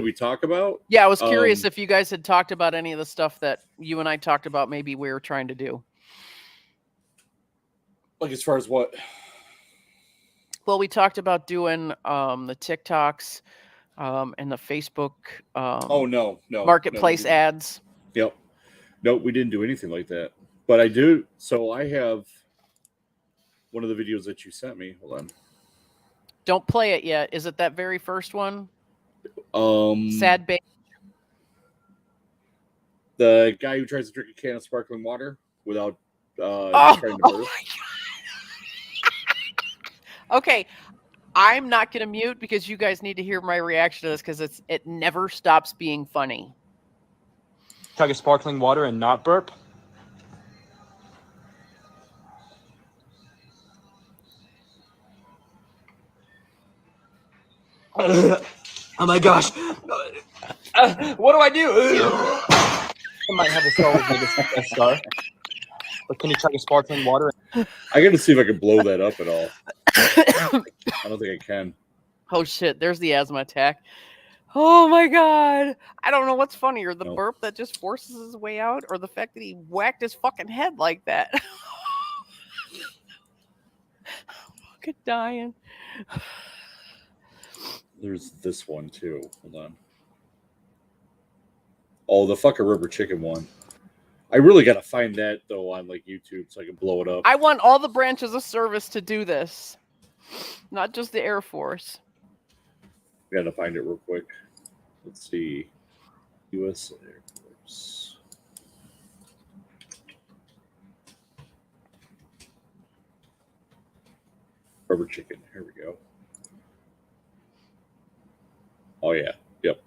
we talk about?
Yeah, I was curious if you guys had talked about any of the stuff that you and I talked about. Maybe we were trying to do.
Like as far as what?
Well, we talked about doing the TikToks and the Facebook.
No.
Marketplace ads.
Yep. No, we didn't do anything like that. But I do. So I have one of the videos that you sent me. Hold on.
Don't play it yet. Is it that very first one? Sad baby.
The guy who tries to drink a can of sparkling water without trying to burp.
Okay, I'm not going to mute because you guys need to hear my reaction to this because it never stops being funny.
Chug a sparkling water and not burp. Oh my gosh. What do I do? I might have a soul with a scar. But can you chug a sparkling water?
I got to see if I can blow that up at all. I don't think I can.
Oh shit, there's the asthma attack. Oh my god. I don't know what's funnier, the burp that just forces his way out or the fact that he whacked his fucking head like that. Fucking dying.
There's this one too. Hold on. Oh, the fucking rubber chicken one. I really got to find that though on like YouTube so I can blow it up.
I want all the branches of service to do this. Not just the Air Force.
I got to find it real quick. Let's see. U.S. Air Force. Rubber chicken. Here we go. Oh, yeah. Yep.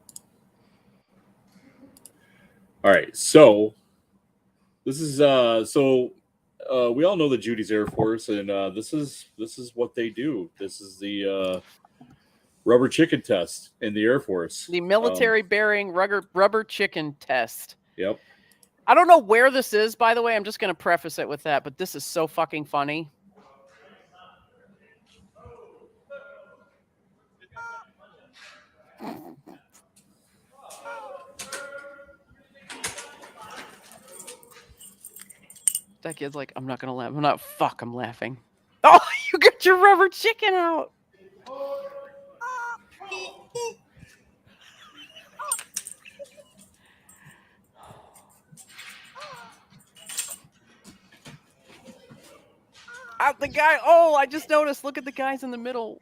All right. So this is we all know the Judy's Air Force, and this is what they do. This is the rubber chicken test in the Air Force.
The military bearing rubber chicken test.
Yep.
I don't know where this is, by the way. I'm just going to preface it with that, but this is so fucking funny. That kid's like, I'm not going to laugh. I'm laughing. Oh, you got your rubber chicken out. Out the guy. Oh, I just noticed. Look at the guys in the middle.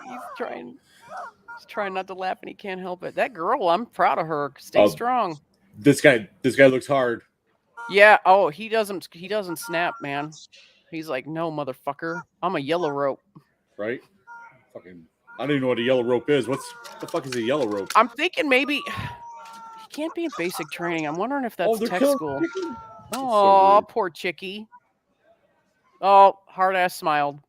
He's trying not to laugh, and he can't help it. That girl, I'm proud of her. Stay strong.
This guy looks hard.
Yeah. Oh, he doesn't snap, man. He's like, no, motherfucker. I'm a yellow rope.
Right? Fucking. I don't even know what a yellow rope is. What the fuck is a yellow rope?
I'm thinking maybe he can't be in basic training. I'm wondering if that's tech school. Oh, so poor chickie. Oh, hard ass smiled.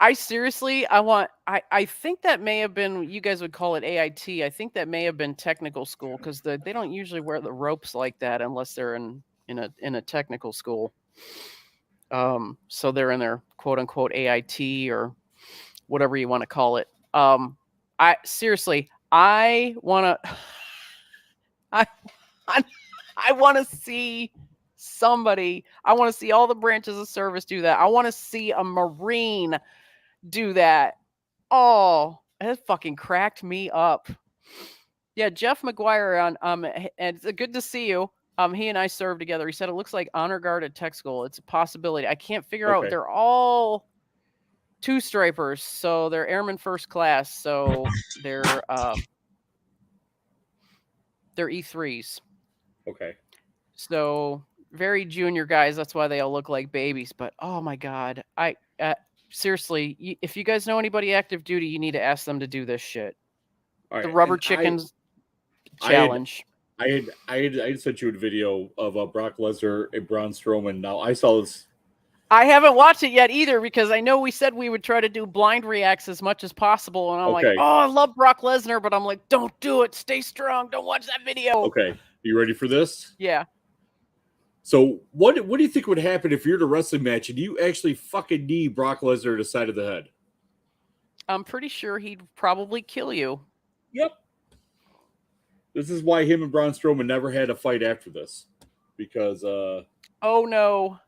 I think that may have been, you guys would call it AIT. I think that may have been technical school because they don't usually wear the ropes like that unless they're in a technical school. So they're in their quote unquote AIT or whatever you want to call it. I want to see somebody. I want to see all the branches of service do that. I want to see a Marine do that. Oh, it fucking cracked me up. Yeah, Jeff McGuire and it's good to see you. He and I served together. He said it looks like honor guard at tech school. It's a possibility. I can't figure out. They're all two stripers, so they're airman first class. So they're E3s.
Okay.
So very junior guys. That's why they all look like babies. But oh my god, seriously, if you guys know anybody active duty, you need to ask them to do this shit. All right, the rubber chickens challenge.
I had sent you a video of Brock Lesnar and Braun Strowman. Now I saw this.
I haven't watched it yet either because I know we said we would try to do blind reacts as much as possible, and I'm like, oh, I love Brock Lesnar, but I'm like, don't do it. Stay strong. Don't watch that video.
Okay, you ready for this?
Yeah.
So what do you think would happen if you're at a wrestling match and you actually fucking knee Brock Lesnar to the side of the head?
I'm pretty sure he'd probably kill you.
Yep. This is why him and Braun Strowman never had a fight after this. Because
oh no.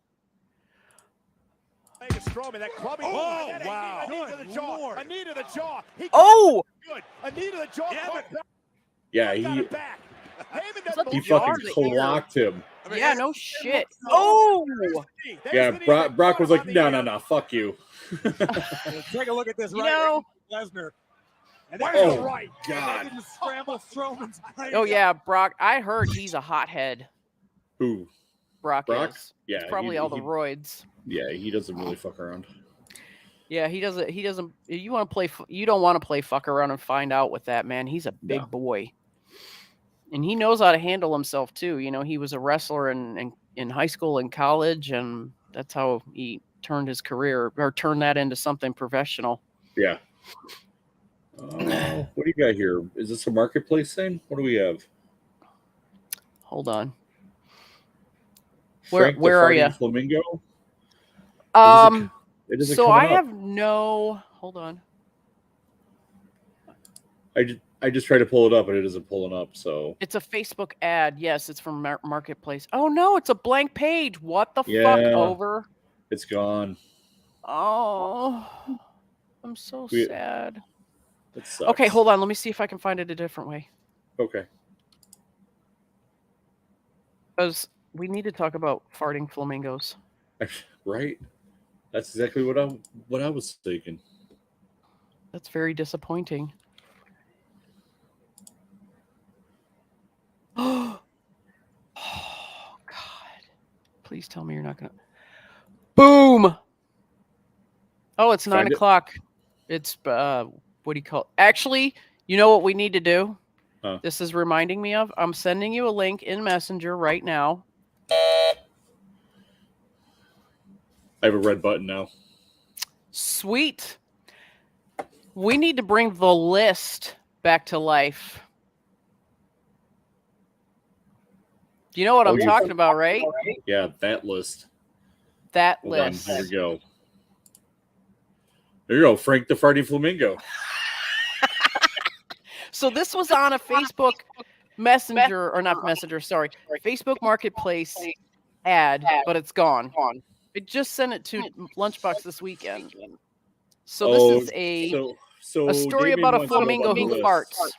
Strowman, that clubbing. Oh, wow. A knee to the jaw. A knee to the jaw.
Oh!
Good. A knee to the jaw.
Yeah, he fucking clocked him.
Yeah, no shit. Oh!
Yeah, Brock was like, no, fuck you.
Take a look at this
right
Lesnar.
Oh, right. God.
Oh, yeah, Brock. I heard he's a hothead.
Who?
Brock
Brock?
is.
Yeah,
It's probably all the roids.
Yeah, he doesn't really fuck around.
Yeah, he doesn't. He doesn't. You want to play? You don't want to play fuck around and find out with that man. He's a big boy, and he knows how to handle himself too. You know, he was a wrestler in high school and college, and that's how he turned his career or turned that into something professional.
Yeah. What do you got here? Is this a marketplace thing? What do we have?
Hold on.
Frank the
Where are
Farting
you?
Flamingo? It isn't
So
coming
I
up.
have no. Hold on.
I just tried to pull it up, and it isn't pulling up. So
It's a Facebook ad. Yes, it's from Marketplace. Oh no, it's a blank page. What the fuck?
Yeah.
Over.
it's gone.
Oh, I'm so sad.
That sucks.
Okay, hold on. Let me see if I can find it a different way.
Okay.
Because we need to talk about farting flamingos.
Right. That's exactly what I was thinking.
That's very disappointing. Oh God! Please tell me you're not gonna. Boom! Oh, it's 9 o'clock. It's what do you call it? Actually, you know what we need to do?
Huh.
This is reminding me of. I'm sending you a link in Messenger right now.
I have a red button now.
Sweet. We need to bring the list back to life. You know what I'm talking about, right?
Yeah, that list.
That
Hold on,
list.
here we go. There you go, Frank the Farting Flamingo.
So this was on a Facebook Messenger, or not Messenger, sorry, Facebook Marketplace ad, but it's gone. I just sent it to Lunchbox this weekend. So this is a story
Damien
about a
wants to know
flamingo
about the
who
list.
farts.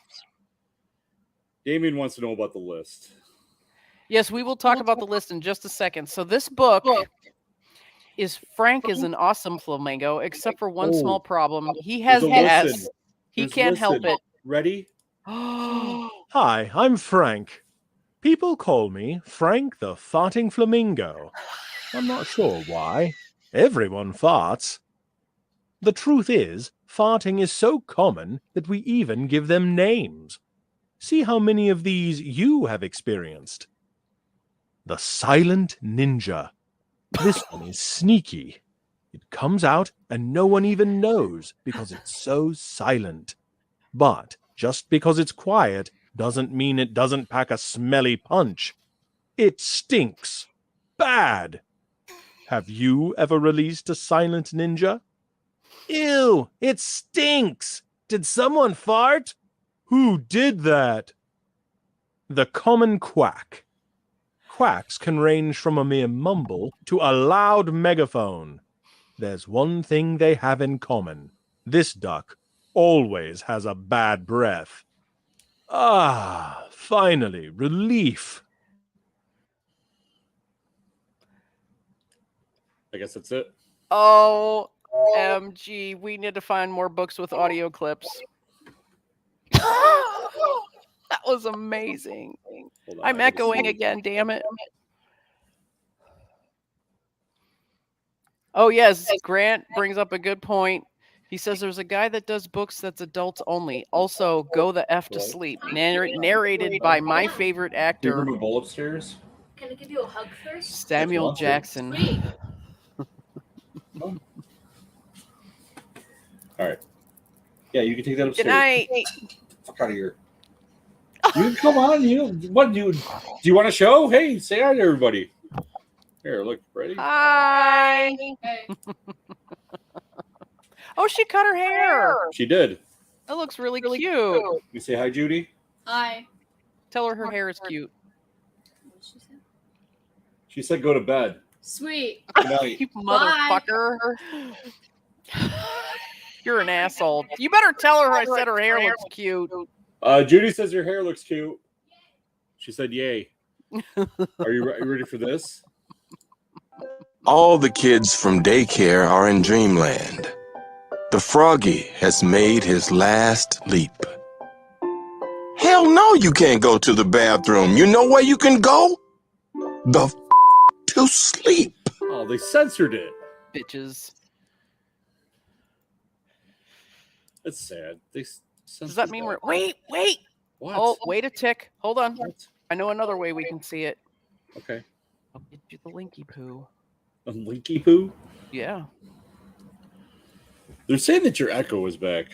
Damien wants to know about the list.
Yes, we will talk about the list in just a second. So this book is Frank is an awesome flamingo, except for one small problem. He has gas.
Listen.
He
There's
can't help
listen.
it.
Ready?
Hi, I'm Frank. People call me Frank the Farting Flamingo. I'm not sure why. Everyone farts. The truth is, farting is so common that we even give them names. See how many of these you have experienced. The Silent Ninja. This one is sneaky. It comes out and no one even knows because it's so silent. But just because it's quiet doesn't mean it doesn't pack a smelly punch. It stinks. Bad. Have you ever released a silent ninja? Ew, it stinks. Did someone fart? Who did that? The common quack. Quacks can range from a mere mumble to a loud megaphone. There's one thing they have in common. This duck always has a bad breath. Ah, finally, relief.
I guess that's it.
OMG, we need to find more books with audio clips. That was amazing.
Hold on,
I'm
I gotta
echoing
see.
again, damn it. Oh, yes, Grant brings up a good point. He says there's a guy that does books that's adults only. Also, Go the F to Sleep, narrated by my favorite
Do you
actor,
remember Bowl Upstairs?
Can I give you a hug first?
Samuel
wants to.
Jackson.
Sweet.
All right. Yeah, you can take that upstairs.
Good night.
Fuck out of here. You come on. Do you want a show? Hey, say hi to everybody. Here, look, ready?
Hi.
Hey.
Oh, she cut her hair.
She did.
That looks really cute.
You say hi, Judy.
Hi.
Tell her her hair is cute.
What did she say?
She said go to bed.
Sweet.
Good night.
You motherfucker. You're an asshole. You better tell her I said her hair looks cute.
Judy says your hair looks cute. She said yay. Are you ready for this?
All the kids from daycare are in dreamland. The froggy has made his last leap. Hell no, you can't go to the bathroom. You know where you can go? The to sleep.
Oh, they censored it.
Bitches.
That's sad. They
Does that mean we're wait?
What?
Oh, wait a tick. Hold on.
What?
I know another way we can see it.
Okay.
I'll get you the linky poo.
A Linky Poo?
Yeah.
They're saying that your echo is back.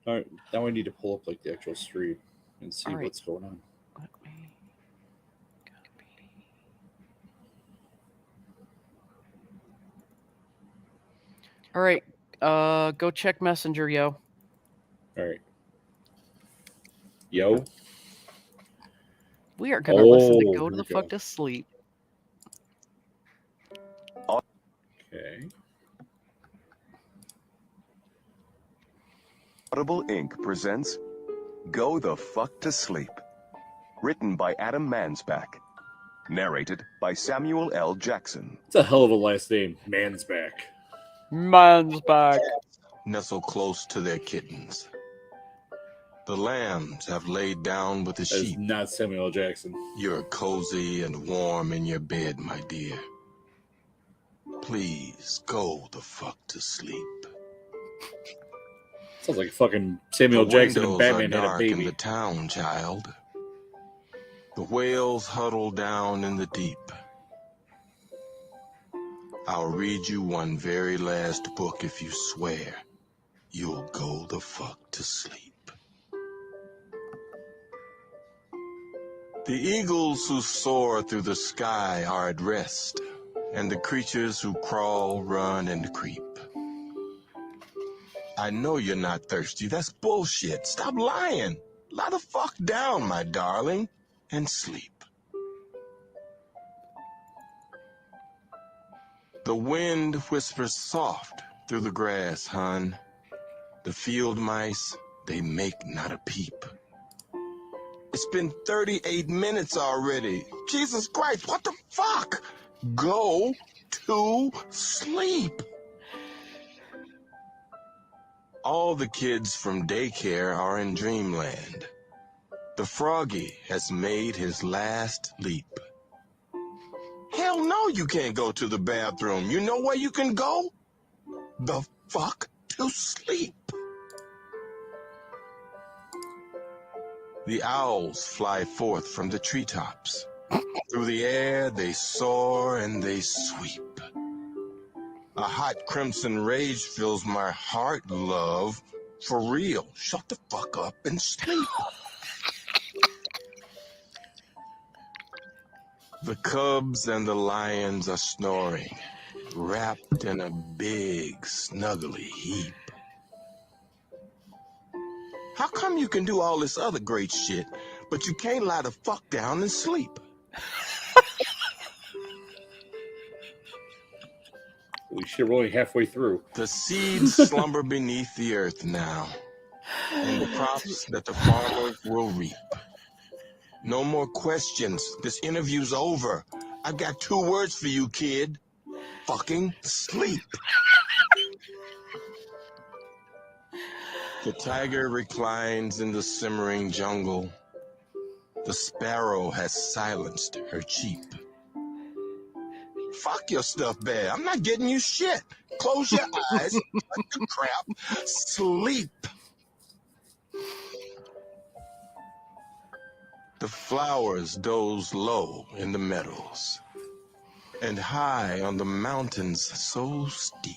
All right, now I need to pull up like the actual stream and see
All right.
what's going on.
Let me copy. All right. Go check Messenger, yo.
All right. Yo.
We are gonna listen to
Oh,
Go
here
to the
we
Fuck
go.
to Sleep.
Okay.
Audible Inc. presents Go the Fuck to Sleep. Written by Adam Mansbach. Narrated by Samuel L. Jackson.
It's a hell of a last name. Man's back.
Man's back.
Nestle close to their kittens. The lambs have laid down with the
That is
sheep.
not Samuel L. Jackson.
You're cozy and warm in your bed, my dear. Please go the fuck to sleep.
Sounds like fucking Samuel
The
Jackson and
windows are
Batman had a
dark in
baby.
the town, child. The whales huddle down in the deep. I'll read you one very last book if you swear you'll go the fuck to sleep. The eagles who soar through the sky are at rest, and the creatures who crawl, run, and creep. I know you're not thirsty. That's bullshit. Stop lying. Lie the fuck down, my darling, and sleep. The wind whispers soft through the grass, hun. The field mice, they make not a peep. It's been 38 minutes already. Jesus Christ, what the fuck? Go to sleep. All the kids from daycare are in dreamland. The froggy has made his last leap. Hell no, you can't go to the bathroom. You know where you can go? The fuck to sleep. The owls fly forth from the treetops. Through the air they soar and they sweep. A hot crimson rage fills my heart, love. For real, shut the fuck up and sleep. The cubs and the lions are snoring, wrapped in a big, snuggly heap. How come you can do all this other great shit, but you can't lie the fuck down and sleep?
Holy shit, we're only halfway through.
The seeds slumber beneath the earth now, and the crops that the farmers will reap. No more questions. This interview's over. I've got 2 words for you, kid. Fucking sleep. The tiger reclines in the simmering jungle. The sparrow has silenced her cheep. Fuck your stuffed bear. I'm not getting you shit. Close your eyes, cut the crap, sleep. The flowers doze low in the meadows, and high on the mountains so steep.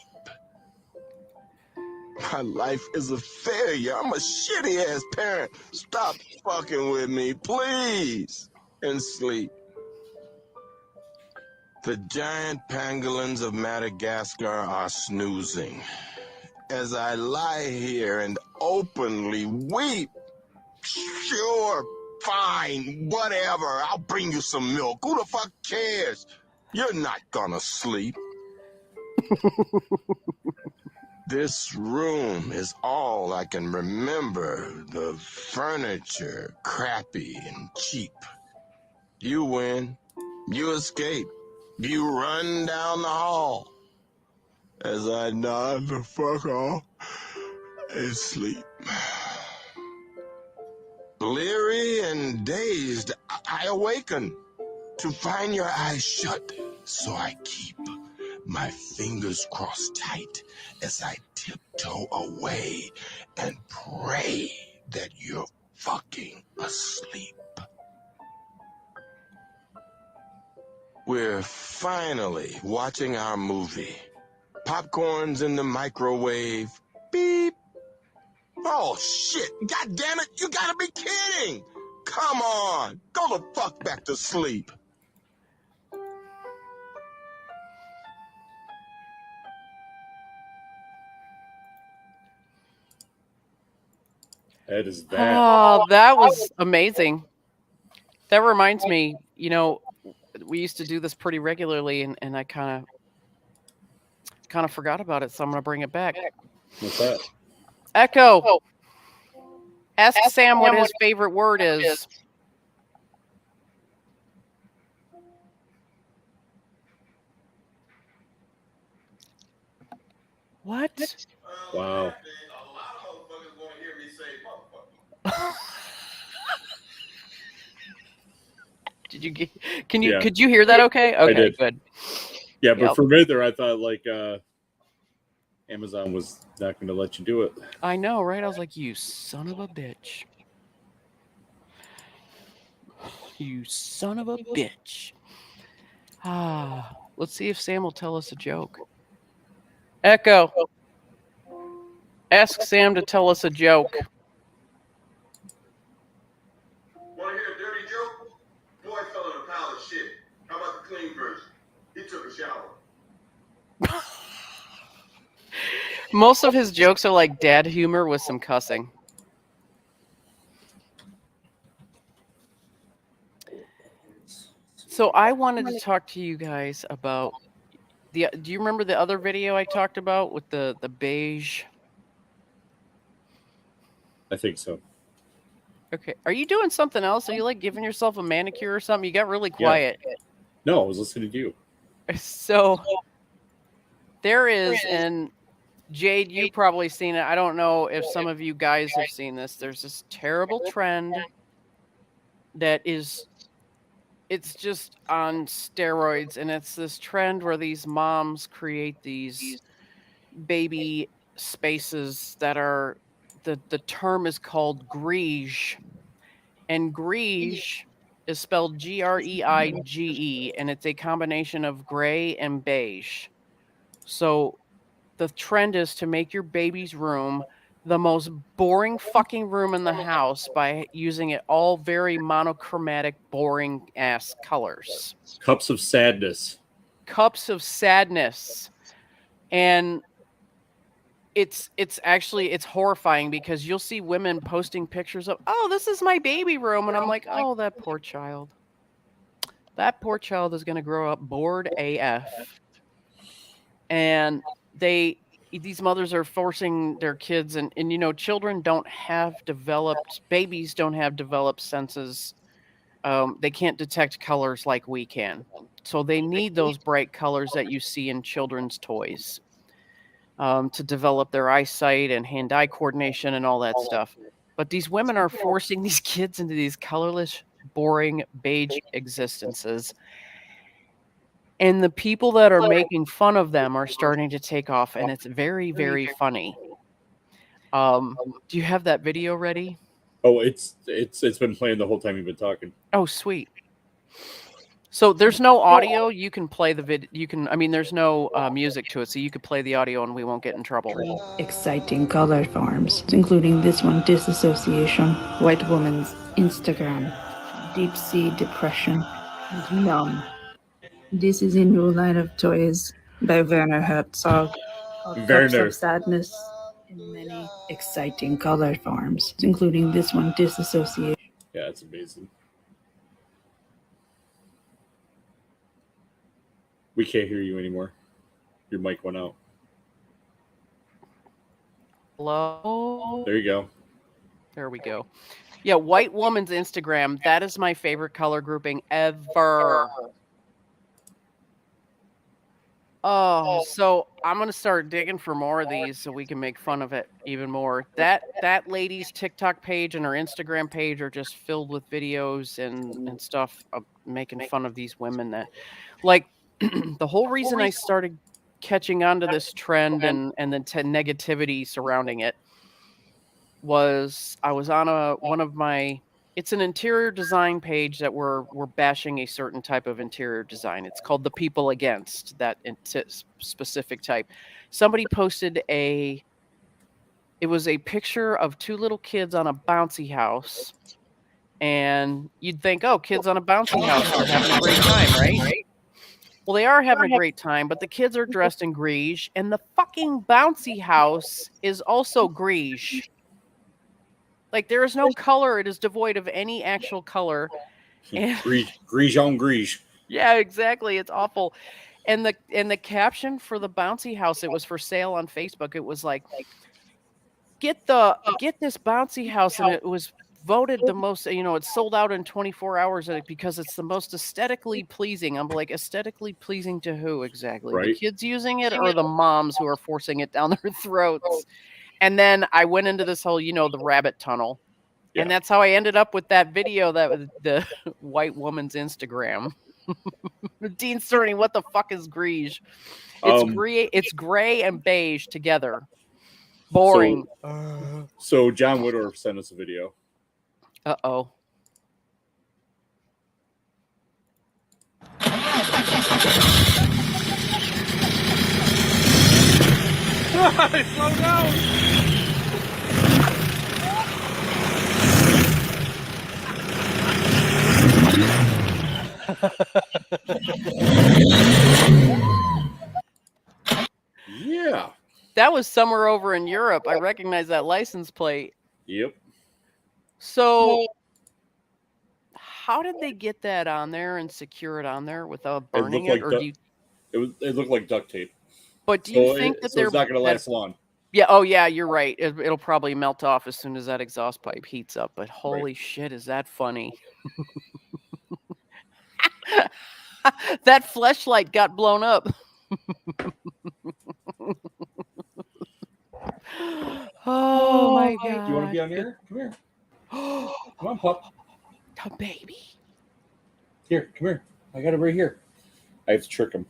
My life is a failure. I'm a shitty-ass parent. Stop fucking with me, please, and sleep. The giant pangolins of Madagascar are snoozing as I lie here and openly weep. Sure, fine, whatever. I'll bring you some milk. Who the fuck cares? You're not gonna sleep. This room is all I can remember. The furniture, crappy and cheap. You win. You escape. You run down the hall as I nod the fuck off Sleep. Bleary and dazed, I awaken to find your eyes shut. So I keep my fingers crossed tight as I tiptoe away and pray that you're fucking asleep. We're finally watching our movie. Popcorn's in the microwave. Beep. Oh, shit. God damn it. You gotta be kidding. Come on. Go the fuck back to sleep.
That is that.
Oh, that was amazing. That reminds me, we used to do this pretty regularly, and I kind of forgot about it, so I'm going to bring it back.
What's that?
Echo. Ask Sam what his favorite word is. What?
Wow.
Did you get? Could you hear that? Okay. Okay.
I did.
Good.
Yeah, but
Yep.
for a minute there, I thought like Amazon was not going to let you do it.
I know, right? I was like, you son of a bitch. You son of a bitch. Let's see if Sam will tell us a joke. Echo. Ask Sam to tell us a joke.
Want to hear a dirty joke? Boy fell in a pile of shit. How about the clean version? He took a shower.
Most of his jokes are like dad humor with some cussing. So I wanted to talk to you guys about do you remember the other video I talked about with the beige?
I think so.
Okay. Are you doing something else? Are you like giving yourself a manicure or something? You got really quiet.
No, I was listening to you.
So there is, and Jade, you've probably seen it. I don't know if some of you guys have seen this. There's this terrible trend that is, it's just on steroids, and it's this trend where these moms create these baby spaces that are, the term is called greige, and greige is spelled Greige, and it's a combination of gray and beige. So the trend is to make your baby's room the most boring fucking room in the house by using it all very monochromatic, boring ass colors.
Cups of sadness.
Cups of sadness. And it's horrifying because you'll see women posting pictures of, oh, this is my baby room. And I'm like, oh, that poor child. That poor child is going to grow up bored AF. And these mothers are forcing their kids, and children don't have developed, babies don't have developed senses. They can't detect colors like we can. So they need those bright colors that you see in children's toys to develop their eyesight and hand-eye coordination and all that stuff. But these women are forcing these kids into these colorless, boring, beige existences. And the people that are making fun of them are starting to take off, and it's very, very funny. Do you have that video ready?
Oh, it's been playing the whole time you've been talking.
Oh, sweet. So there's no audio. You can play the vid. There's no music to it, so you could play the audio, and we won't get in trouble.
Exciting color forms, including this one, disassociation, white woman's Instagram, deep sea depression, and numb. This is a new line of toys by Werner Herzog. Cups of sadness in many exciting color forms, including this one, disassociation.
Yeah, it's amazing. We can't hear you anymore. Your mic went out.
Hello?
There you go.
There we go. Yeah, white woman's Instagram. That is my favorite color grouping ever. Oh, so I'm gonna start digging for more of these so we can make fun of it even more. That lady's TikTok page and her Instagram page are just filled with videos and stuff of making fun of these women that like the whole reason I started catching on to this trend and then negativity surrounding it was I was on one of my it's an interior design page that we're bashing a certain type of interior design. It's called the People Against that specific type. Somebody posted it was a picture of two little kids on a bouncy house, and you'd think, oh, kids on a bouncy house are having a great time, right? Well, they are having a great time, but the kids are dressed in greige, and the fucking bouncy house is also greige. Like, there is no color. It is devoid of any actual color. And
Greige on greige.
yeah, exactly. It's awful. And the caption for the bouncy house, it was for sale on Facebook. It was like, get this bouncy house, and it was voted the most, it's sold out in 24 hours because it's the most aesthetically pleasing. I'm like, aesthetically pleasing to who exactly?
Right.
The kids using it or the moms who are forcing it down their throats? And then I went into this whole, the rabbit tunnel. Yeah. And that's how I ended up with that video that was the white woman's Instagram. Dean Sterling, what the fuck is greige? It's gray and beige together. Boring.
So John Woodorf sent us a video.
Uh-oh.
Slow down.
Yeah.
That was somewhere over in Europe. I recognize that license plate.
Yep.
So how did they get that on there and secure it on there without burning it?
It looked like duct tape.
But do you think that
it's not going to last long?
Yeah. Oh, yeah. You're right. It'll probably melt off as soon as that exhaust pipe heats up. But holy shit, is that funny? That fleshlight got blown up. Oh my god!
Do you want to be on here? Come here. Come on, pup.
The baby.
Here, come here. I got it right here. I have to trick him.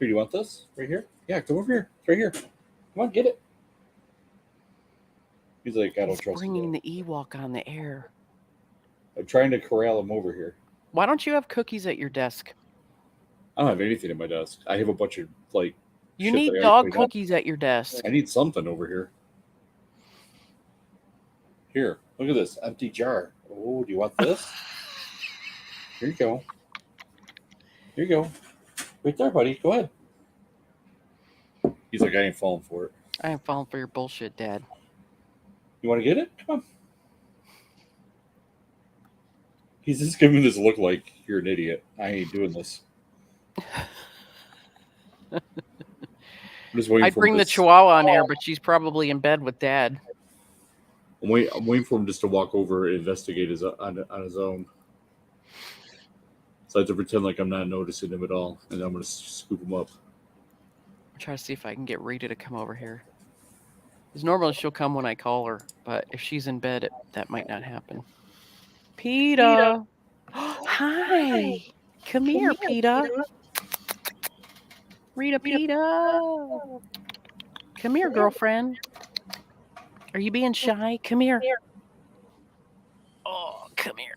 Here, do you want this? Right here? Yeah, come over here. It's right here. Come on, get it. He's like, I don't trust you.
Bringing the Ewok on the air.
I'm trying to corral him over here.
Why don't you have cookies at your desk?
I don't have anything at my desk. I have a bunch of
You need dog cookies at your desk.
I need something over here. Here, look at this empty jar. Oh, do you want this? Here you go. Here you go. Right there, buddy. Go ahead. He's like, I ain't falling for it.
I ain't falling for your bullshit, Dad.
You want to get it? Come on. He's just giving me this look like you're an idiot. I ain't doing this. I'm just waiting.
I'd bring the Chihuahua on air, but she's probably in bed with Dad.
I'm waiting for him just to walk over and investigate on his own. So I have to pretend like I'm not noticing him at all, and I'm going to scoop him up.
I'll try to see if I can get Rita to come over here. Because normally she'll come when I call her, but if she's in bed, that might not happen. PETA. Hi. Come here, PETA. Rita, PETA. Come here, girlfriend. Are you being shy? Come here. Oh, come here.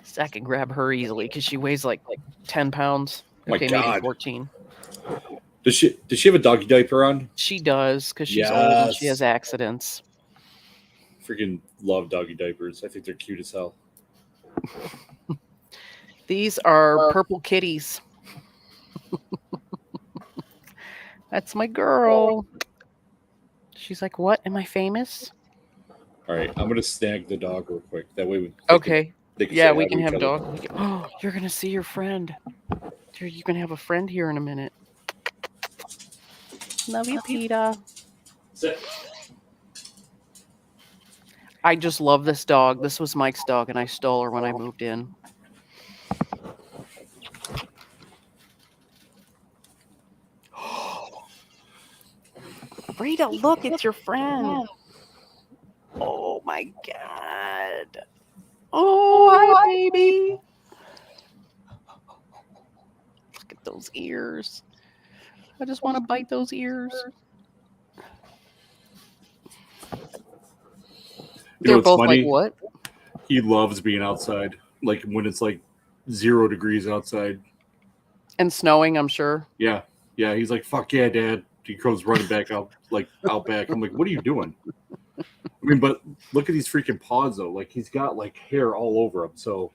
So I can grab her easily because she weighs like 10 pounds. Okay, maybe 14.
Does she have a doggy diaper on?
She does because she's old and she has accidents.
Freaking love doggy diapers. I think they're cute as hell.
These are purple kitties. That's my girl. She's like, what? Am I famous?
All right, I'm gonna snag the dog real quick. That way,
we can have a dog. Oh, you're gonna see your friend. You're gonna have a friend here in a minute. Love you, PETA.
Sit.
I just love this dog. This was Mike's dog, and I stole her when I moved in. Rita, look, it's your friend. Oh my God. Oh, hi, baby. Look at those ears. I just want to bite those ears.
You know
They're
what's
both
funny?
like, what?
He loves being outside, like when it's like 0 degrees outside.
And snowing, I'm sure.
Yeah. Yeah. He's like, fuck yeah, Dad. He goes running back out, like out back. I'm like, what are you doing? I mean, but look at these freaking paws, though. Like, he's got like hair all over him. So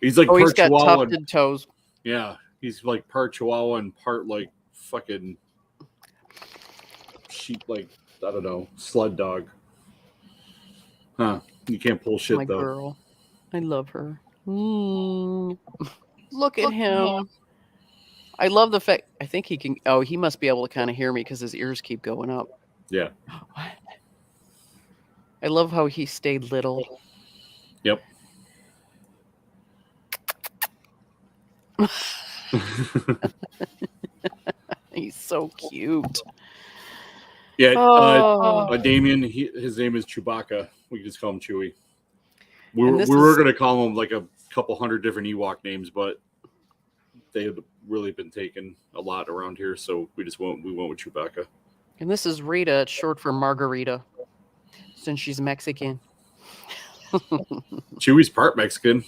he's like
He's
part
got
Chihuahua.
tufted toes.
Yeah. He's like part Chihuahua and part like fucking sheep, like, I don't know, sled dog. Huh. You can't pull shit,
My
though.
girl. I love her. Look at him. I love the fact. I think he can. Oh, he must be able to kind of hear me because his ears keep going up.
Yeah.
What? I love how he stayed little.
Yep.
He's so cute.
Yeah.
Oh.
Damien, his name is Chewbacca. We can just call him Chewie. We
And
were
this
going to call him like a couple hundred different Ewok names, but they had really been taken a lot around here, so we went with Chewbacca.
And this is Rita. It's short for Margarita, since she's Mexican.
Chewie's part Mexican.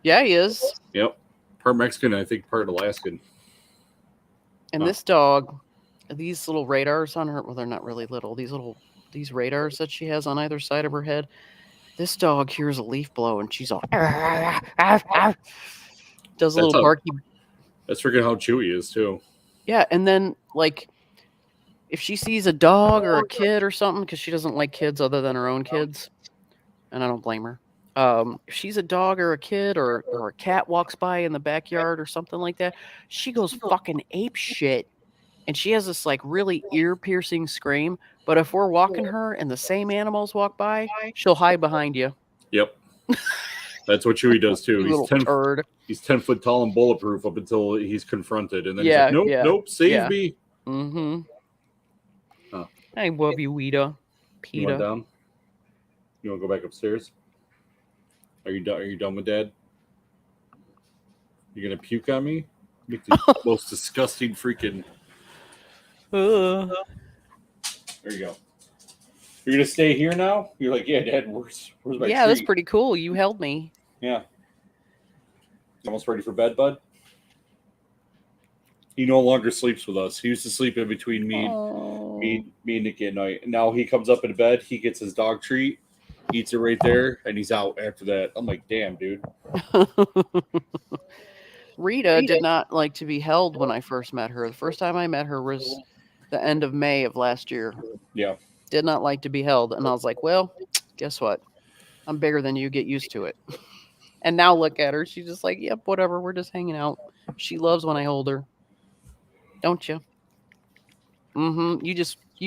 Yeah, he is.
Yep. Part Mexican, and I think part Alaskan.
And this dog, these little radars on her, well, they're not really little. These radars that she has on either side of her head. This dog hears a leaf blow, and she's all does a little barky.
That's freaking how Chewie is too.
Yeah, and then like if she sees a dog or a kid or something, because she doesn't like kids other than her own kids, and I don't blame her. If she's a dog or a kid or a cat walks by in the backyard or something like that, she goes fucking ape shit. And she has this like really ear-piercing scream. But if we're walking her and the same animals walk by, she'll hide behind you.
Yep. That's what Chewie does too.
He's
10 foot tall and bulletproof up until he's confronted, and then
Yeah,
he's like,
yeah,
nope, save
yeah.
me.
Mm-hmm.
Huh.
I love you, Weta.
You want
Peta.
down? You want to go back upstairs? Are you done? Are you done with Dad? You gonna puke on me? Make the most disgusting freaking. There you go. You're gonna stay here now? You're like, yeah, Dad. Where's my
Yeah, that's
treat?
pretty cool. You held me.
Yeah. Almost ready for bed, bud? He no longer sleeps with us. He used to sleep in between me and Nikki at night. And now he comes up into bed, he gets his dog treat, eats it right there, and he's out after that. I'm like, damn, dude.
Rita did not like to be held when I first met her. The first time I met her was the end of May of last year.
Yeah.
Did not like to be held. And I was like, well, guess what? I'm bigger than you. Get used to it. And now look at her. She's just like, yep, whatever. We're just hanging out. She loves when I hold her. Don't you? Mm-hmm. You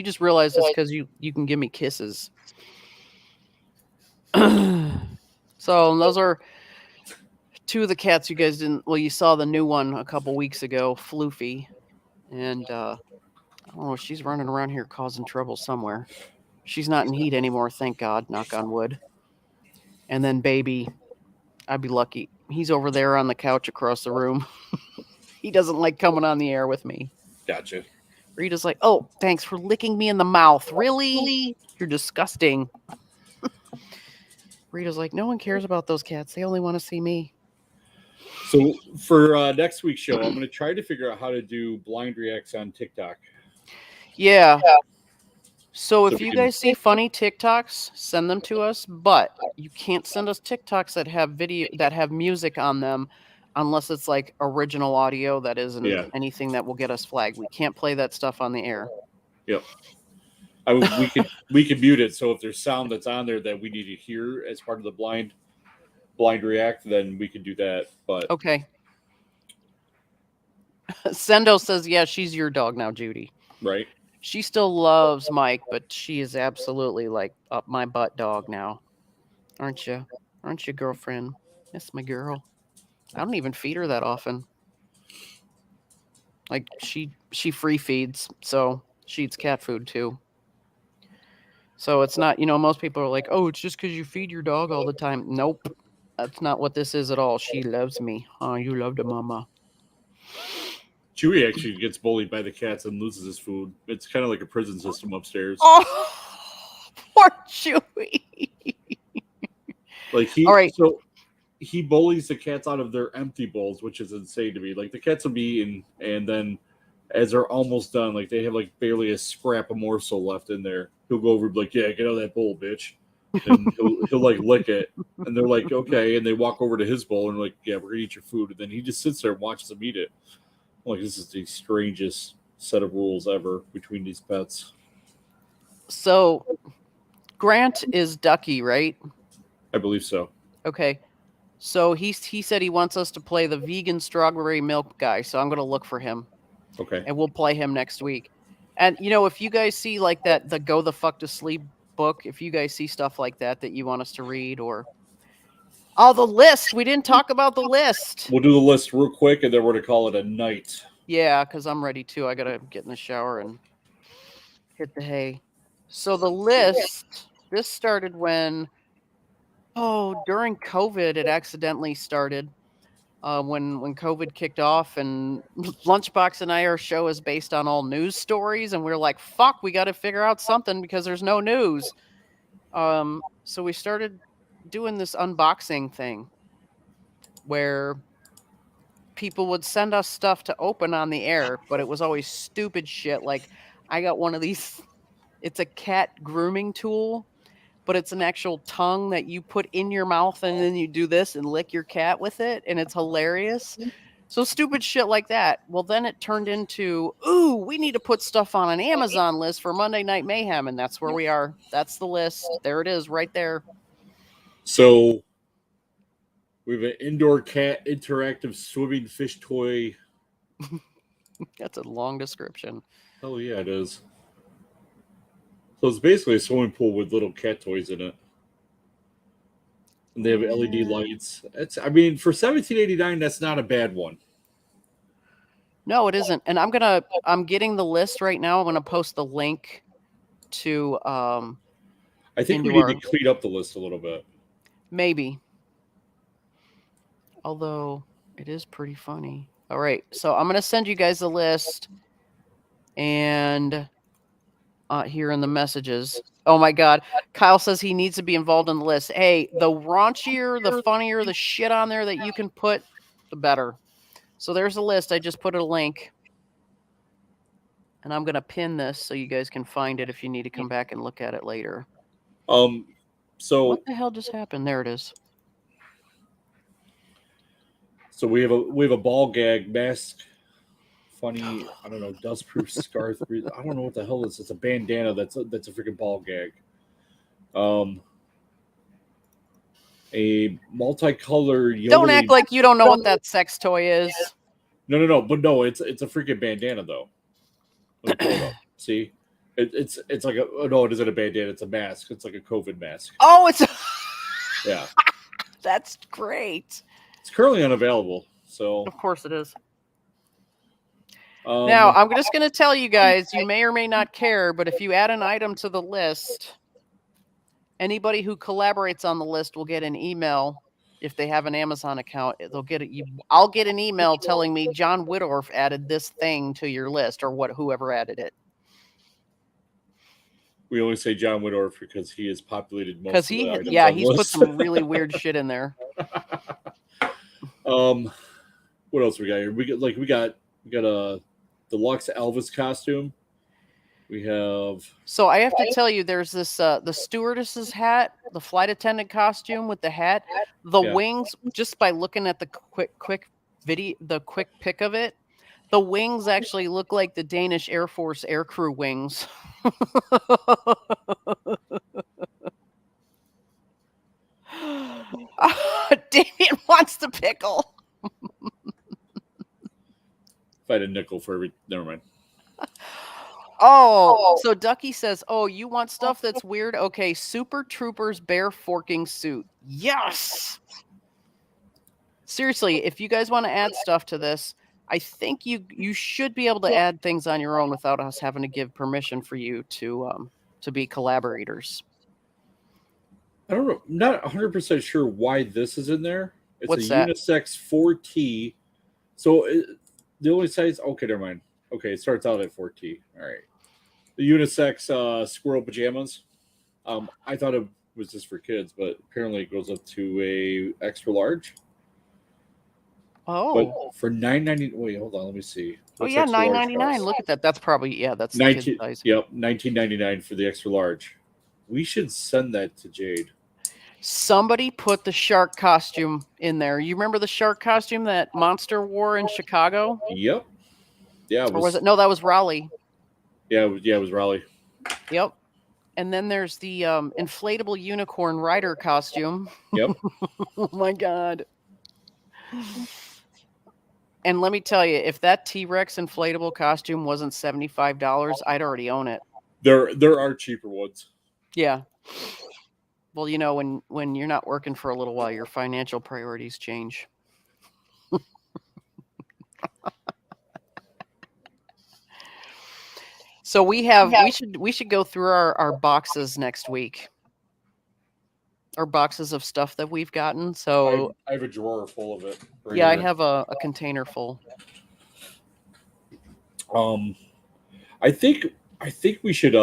just realize it's because you can give me kisses. So those are two of the cats you guys didn't. Well, you saw the new one a couple weeks ago, Floofy, and I don't know. She's running around here causing trouble somewhere. She's not in heat anymore, thank God. Knock on wood. And then Baby, I'd be lucky. He's over there on the couch across the room. He doesn't like coming on the air with me.
Gotcha.
Rita's like, oh, thanks for licking me in the mouth. Really? You're disgusting. Rita's like, no one cares about those cats. They only want to see me.
So for next week's show, I'm going to try to figure out how to do blind reacts on TikTok.
Yeah. So if you guys see funny TikToks, send them to us. But you can't send us TikToks that have music on them unless it's like original audio that isn't anything that will get us flagged. We can't play that stuff on the air.
Yep. We could mute it, so if there's sound that's on there that we need to hear as part of the blind react, then we could do that. But
okay. Sendo says, yeah, she's your dog now, Judy.
Right.
She still loves Mike, but she is absolutely like up my butt dog now. Aren't you? Aren't you, girlfriend? That's my girl. I don't even feed her that often. Like she free feeds, so She eats cat food too. So it's not, most people are like, oh, it's just because you feed your dog all the time. Nope. That's not what this is at all. She loves me. Oh, you love the mama.
Chewie actually gets bullied by the cats and loses his food. It's kind of like a prison system upstairs.
Oh, poor Chewie.
Like
All right.
So he bullies the cats out of their empty bowls, which is insane to me. Like the cats will be eaten, and then as they're almost done, like they have like barely a scrap of morsel left in there. He'll go over and be like, "Yeah, get out of that bowl, bitch," and he'll like lick it, and they're like, "Okay," and they walk over to his bowl and like, "Yeah, we're gonna eat your food," and then he just sits there and watches them eat it. Like this is the strangest set of rules ever between these pets.
So Grant is Ducky, right?
I believe so.
Okay. So he said he wants us to play the vegan strawberry milk guy. So I'm going to look for him.
Okay.
And we'll play him next week. And, if you guys see like that, the Go the Fuck to Sleep book, if you guys see stuff like that you want us to read or... Oh, the list. We didn't talk about the list.
We'll do the list real quick and then we're going to call it a night.
Yeah, because I'm ready too. I got to get in the shower and hit the hay. So the list, this started when... Oh, during COVID, it accidentally started when COVID kicked off, and Lunchbox and I, our show is based on all news stories, and we're like, fuck, we got to figure out something because there's no news. So we started doing this unboxing thing where people would send us stuff to open on the air, but it was always stupid shit. Like I got one of these, it's a cat grooming tool. But it's an actual tongue that you put in your mouth and then you do this and lick your cat with it. And it's hilarious. So stupid shit like that. Well, then it turned into, ooh, we need to put stuff on an Amazon list for Monday Night Mayhem. And that's where we are. That's the list. There it is right there.
So we have an indoor cat interactive swimming fish toy.
That's a long description.
Oh, yeah, it is. So it's basically a swimming pool with little cat toys in it. And they have LED lights. For $17.89, that's not a bad one.
No, it isn't. And I'm getting the list right now. I'm gonna post the link to
I think we need to clean up the list a little bit.
Maybe. Although it is pretty funny. All right. So I'm gonna send you guys the list and here in the messages. Oh my God. Kyle says he needs to be involved in the list. Hey, the raunchier, the funnier, the shit on there that you can put, the better. So there's a list. I just put a link. And I'm going to pin this so you guys can find it if you need to come back and look at it later.
So
what the hell just happened? There it is.
So we have a ball gag mask. Funny, I don't know, dust-proof scarf. I don't know what the hell this is. It's a bandana that's a freaking ball gag. A multicolored.
Don't act like you don't know what that sex toy is.
No. But no, it's a freaking bandana though. Let me pull it up. See, it's like no, it isn't a bandana. It's a mask. It's like a COVID mask.
Oh, it's
yeah.
That's great.
It's currently unavailable. So
of course it is. Now, I'm just going to tell you guys, you may or may not care, but if you add an item to the list, anybody who collaborates on the list will get an email. If they have an Amazon account, they'll get it. I'll get an email telling me John Whittorf added this thing to your list or whoever added it.
We only say John Whittorf because he has populated most of the items.
Yeah, he's put some really weird shit in there.
What else we got here? We got a deluxe Elvis costume. We have.
So I have to tell you, there's this the stewardess's hat, the flight attendant costume with the hat, the wings. Just by looking at the quick video, the quick pic of it, the wings actually look like the Danish Air Force aircrew wings. Damien wants the pickle.
If I had a nickel for every, never mind.
Oh, so Ducky says, "Oh, you want stuff that's weird? Okay, Super Troopers bear forking suit. Yes. Seriously, if you guys want to add stuff to this, I think you should be able to add things on your own without us having to give permission for you to be collaborators.
I don't know. I'm not 100% sure why this is in there. It's
What's
a
that?
unisex 4T. So the only size. Okay, never mind. Okay, it starts out at 4T. All right. The unisex squirrel pajamas. I thought it was just for kids, but apparently it goes up to a extra large.
Oh.
But for $9.90. Wait, hold on. Let me see.
What's yeah, $9.99. Look at that. That's probably that's
19,
the kid size.
Yep, $19.99 for the extra large. We should send that to Jade.
Somebody put the shark costume in there. You remember the shark costume that Monster wore in Chicago?
Yep. Yeah.
Or was it? No, that was Raleigh.
Yeah, it was Raleigh.
Yep. And then there's the inflatable unicorn rider costume.
Yep.
Oh my God. And let me tell you, if that T-Rex inflatable costume wasn't $75, I'd already own it.
There are cheaper ones.
Yeah. Well, you know, when you're not working for a little while, your financial priorities change. So we should go through our boxes next week. Our boxes of stuff that we've gotten. So
I have a drawer full of it.
Right here. I have a container full.
I think we should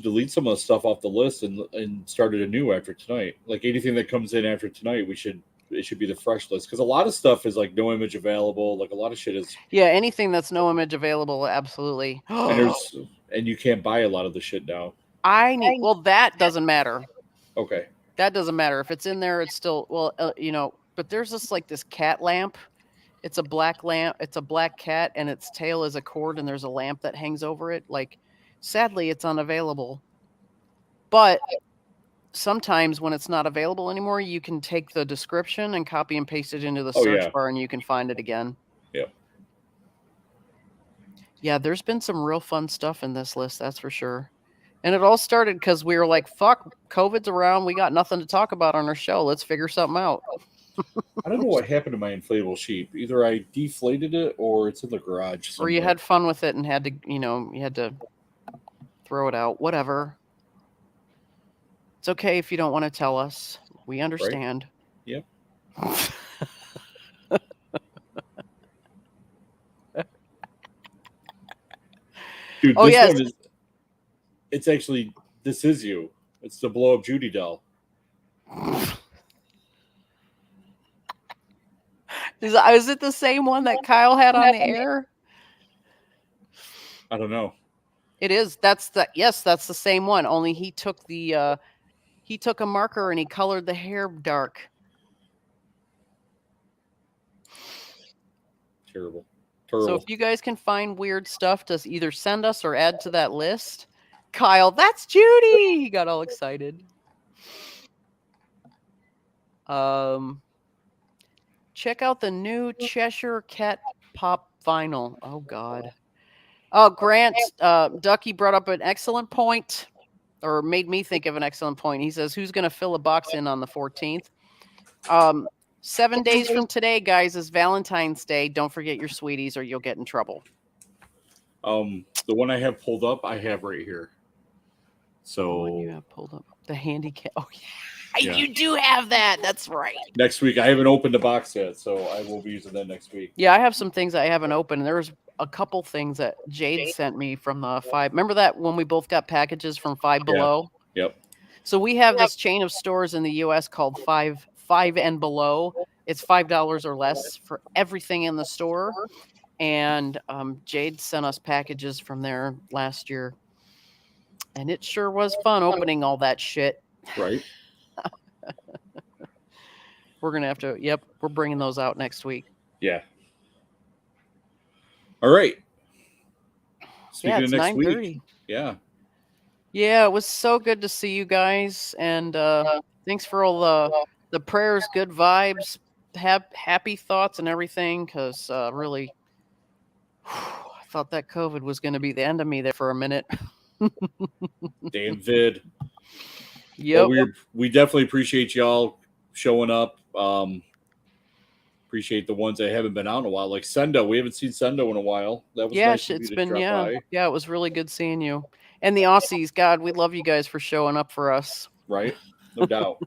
delete some of the stuff off the list and start it anew after tonight. Like anything that comes in after tonight, it should be the fresh list, because a lot of stuff is like no image available. Like a lot of shit is.
Yeah, anything that's no image available, absolutely.
and you can't buy a lot of the shit now.
Well, that doesn't matter.
Okay.
That doesn't matter. If it's in there, it's still but there's this cat lamp. It's a black lamp. It's a black cat, and its tail is a cord, and there's a lamp that hangs over it. Like, sadly, it's unavailable. But sometimes when it's not available anymore, you can take the description and copy and paste it into the search bar, and you can find it again.
Yeah.
Yeah, there's been some real fun stuff in this list, that's for sure. And it all started because we were like, fuck, COVID's around. We got nothing to talk about on our show. Let's figure something out.
I don't know what happened to my inflatable sheep. Either I deflated it or it's in the garage somewhere.
Or you had fun with it and had to, you had to throw it out. Whatever. It's okay if you don't want to tell us. We understand.
Right? Yep. Dude, this one is... It's actually, this is you. It's the blow up Judy doll.
Is it the same one that Kyle had on the air?
I don't know.
It is. That's the same one. Only he took a marker and he colored the hair dark.
Terrible.
So if you guys can find weird stuff to either send us or add to that list. Kyle, that's Judy. He got all excited. Check out the new Cheshire Cat Pop vinyl. Oh God. Oh, Grant, Ducky brought up an excellent point, or made me think of an excellent point. He says, "Who's going to fill a box in on the 14th?" 7 days from today, guys, is Valentine's Day. Don't forget your sweeties, or you'll get in trouble.
The one I have pulled up, I have right here. So
what do you have pulled up? The handicap. Oh yeah, you do have that. That's right.
Next week, I haven't opened the box yet, so I will be using that next week.
Yeah, I have some things I haven't opened. There's a couple things that Jade sent me from the Five. Remember that when we both got packages from Five Below?
Yep.
So we have this chain of stores in the U.S. called Five and Below. It's $5 or less for everything in the store. And Jade sent us packages from there last year. And it sure was fun opening all that shit.
Right.
We're going to have to, we're bringing those out next week.
Yeah. All right.
Speaking of next week.
Yeah.
Yeah, it was so good to see you guys. And thanks for all the prayers, good vibes, happy thoughts and everything. Because really, I thought that COVID was going to be the end of me there for a minute.
Damn vid.
Yep.
Well, we definitely appreciate y'all showing up. appreciate the ones that haven't been out in a while, like Sendo. We haven't seen Sendo in a while. That was
Yeah,
nice of you
it's
to
been
drop by.
yeah, it was really good seeing you. And the Aussies, God, we love you guys for showing up for us.
Right? No doubt.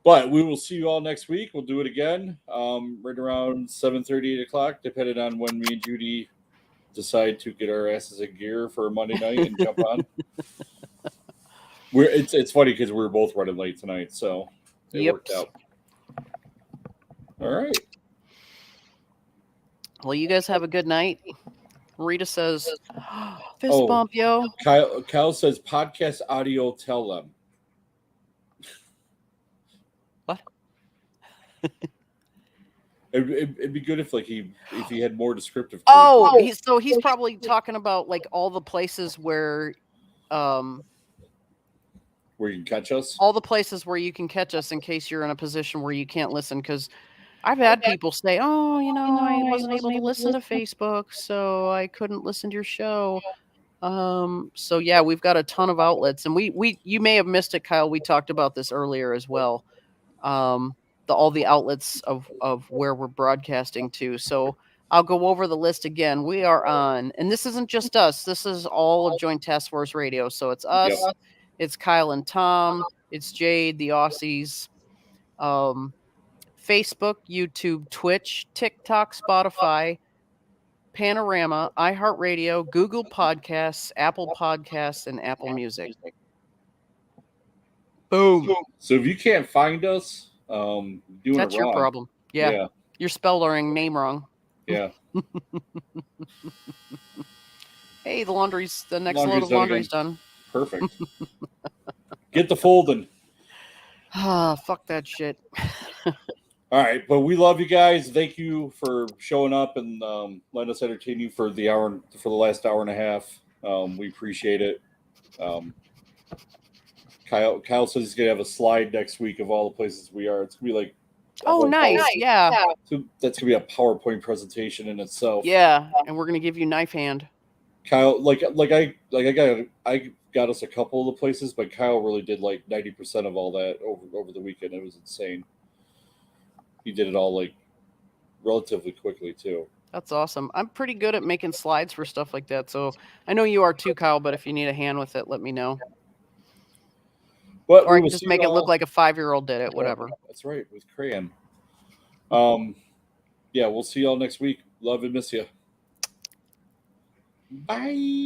But we will see you all next week. We'll do it again, right around 7:30, 8 o'clock, depending on when me and Judy decide to get our asses in gear for a Monday night and jump on. It's funny because we were both running late tonight, so it worked out. All right.
Well, you guys have a good night. Rita says, fist bump, yo.
Kyle says, podcast audio, tell them.
What?
It'd be good if he had more descriptive.
So he's probably talking about like all the places where
you can catch us.
All the places where you can catch us in case you're in a position where you can't listen. Because I've had people say, "Oh, I wasn't able to listen to Facebook, so I couldn't listen to your show." So yeah, we've got a ton of outlets, and we you may have missed it, Kyle. We talked about this earlier as well. All the outlets of where we're broadcasting to. So I'll go over the list again. We are on, and this isn't just us. This is all of Joint Task Force Radio. So it's us, it's Kyle and Tom, it's Jade, the Aussies, Facebook, YouTube, Twitch, TikTok, Spotify, Panorama, iHeartRadio, Google Podcasts, Apple Podcasts, and Apple Music. Boom.
So if you can't find us, doing
that's
it wrong.
your problem. Yeah. You're spelling name wrong.
Yeah.
Hey, the next load of laundry's done.
Perfect. Get the folding.
Fuck that shit.
All right, but we love you guys. Thank you for showing up and letting us entertain you for the last hour and a half. We appreciate it. Kyle says he's gonna have a slide next week of all the places we are. It's gonna be like,
nice. Yeah.
So that's gonna be a PowerPoint presentation in itself.
Yeah, and we're gonna give you knife hand.
Kyle, I got us a couple of the places, but Kyle really did like 90% of all that over the weekend. It was insane. He did it all like relatively quickly too.
That's awesome. I'm pretty good at making slides for stuff like that. So I know you are too, Kyle, but if you need a hand with it, let me know.
But
or I can just make it look like a 5-year-old did it, whatever.
That's right, with crayon. Yeah, we'll see y'all next week. Love and miss you. Bye.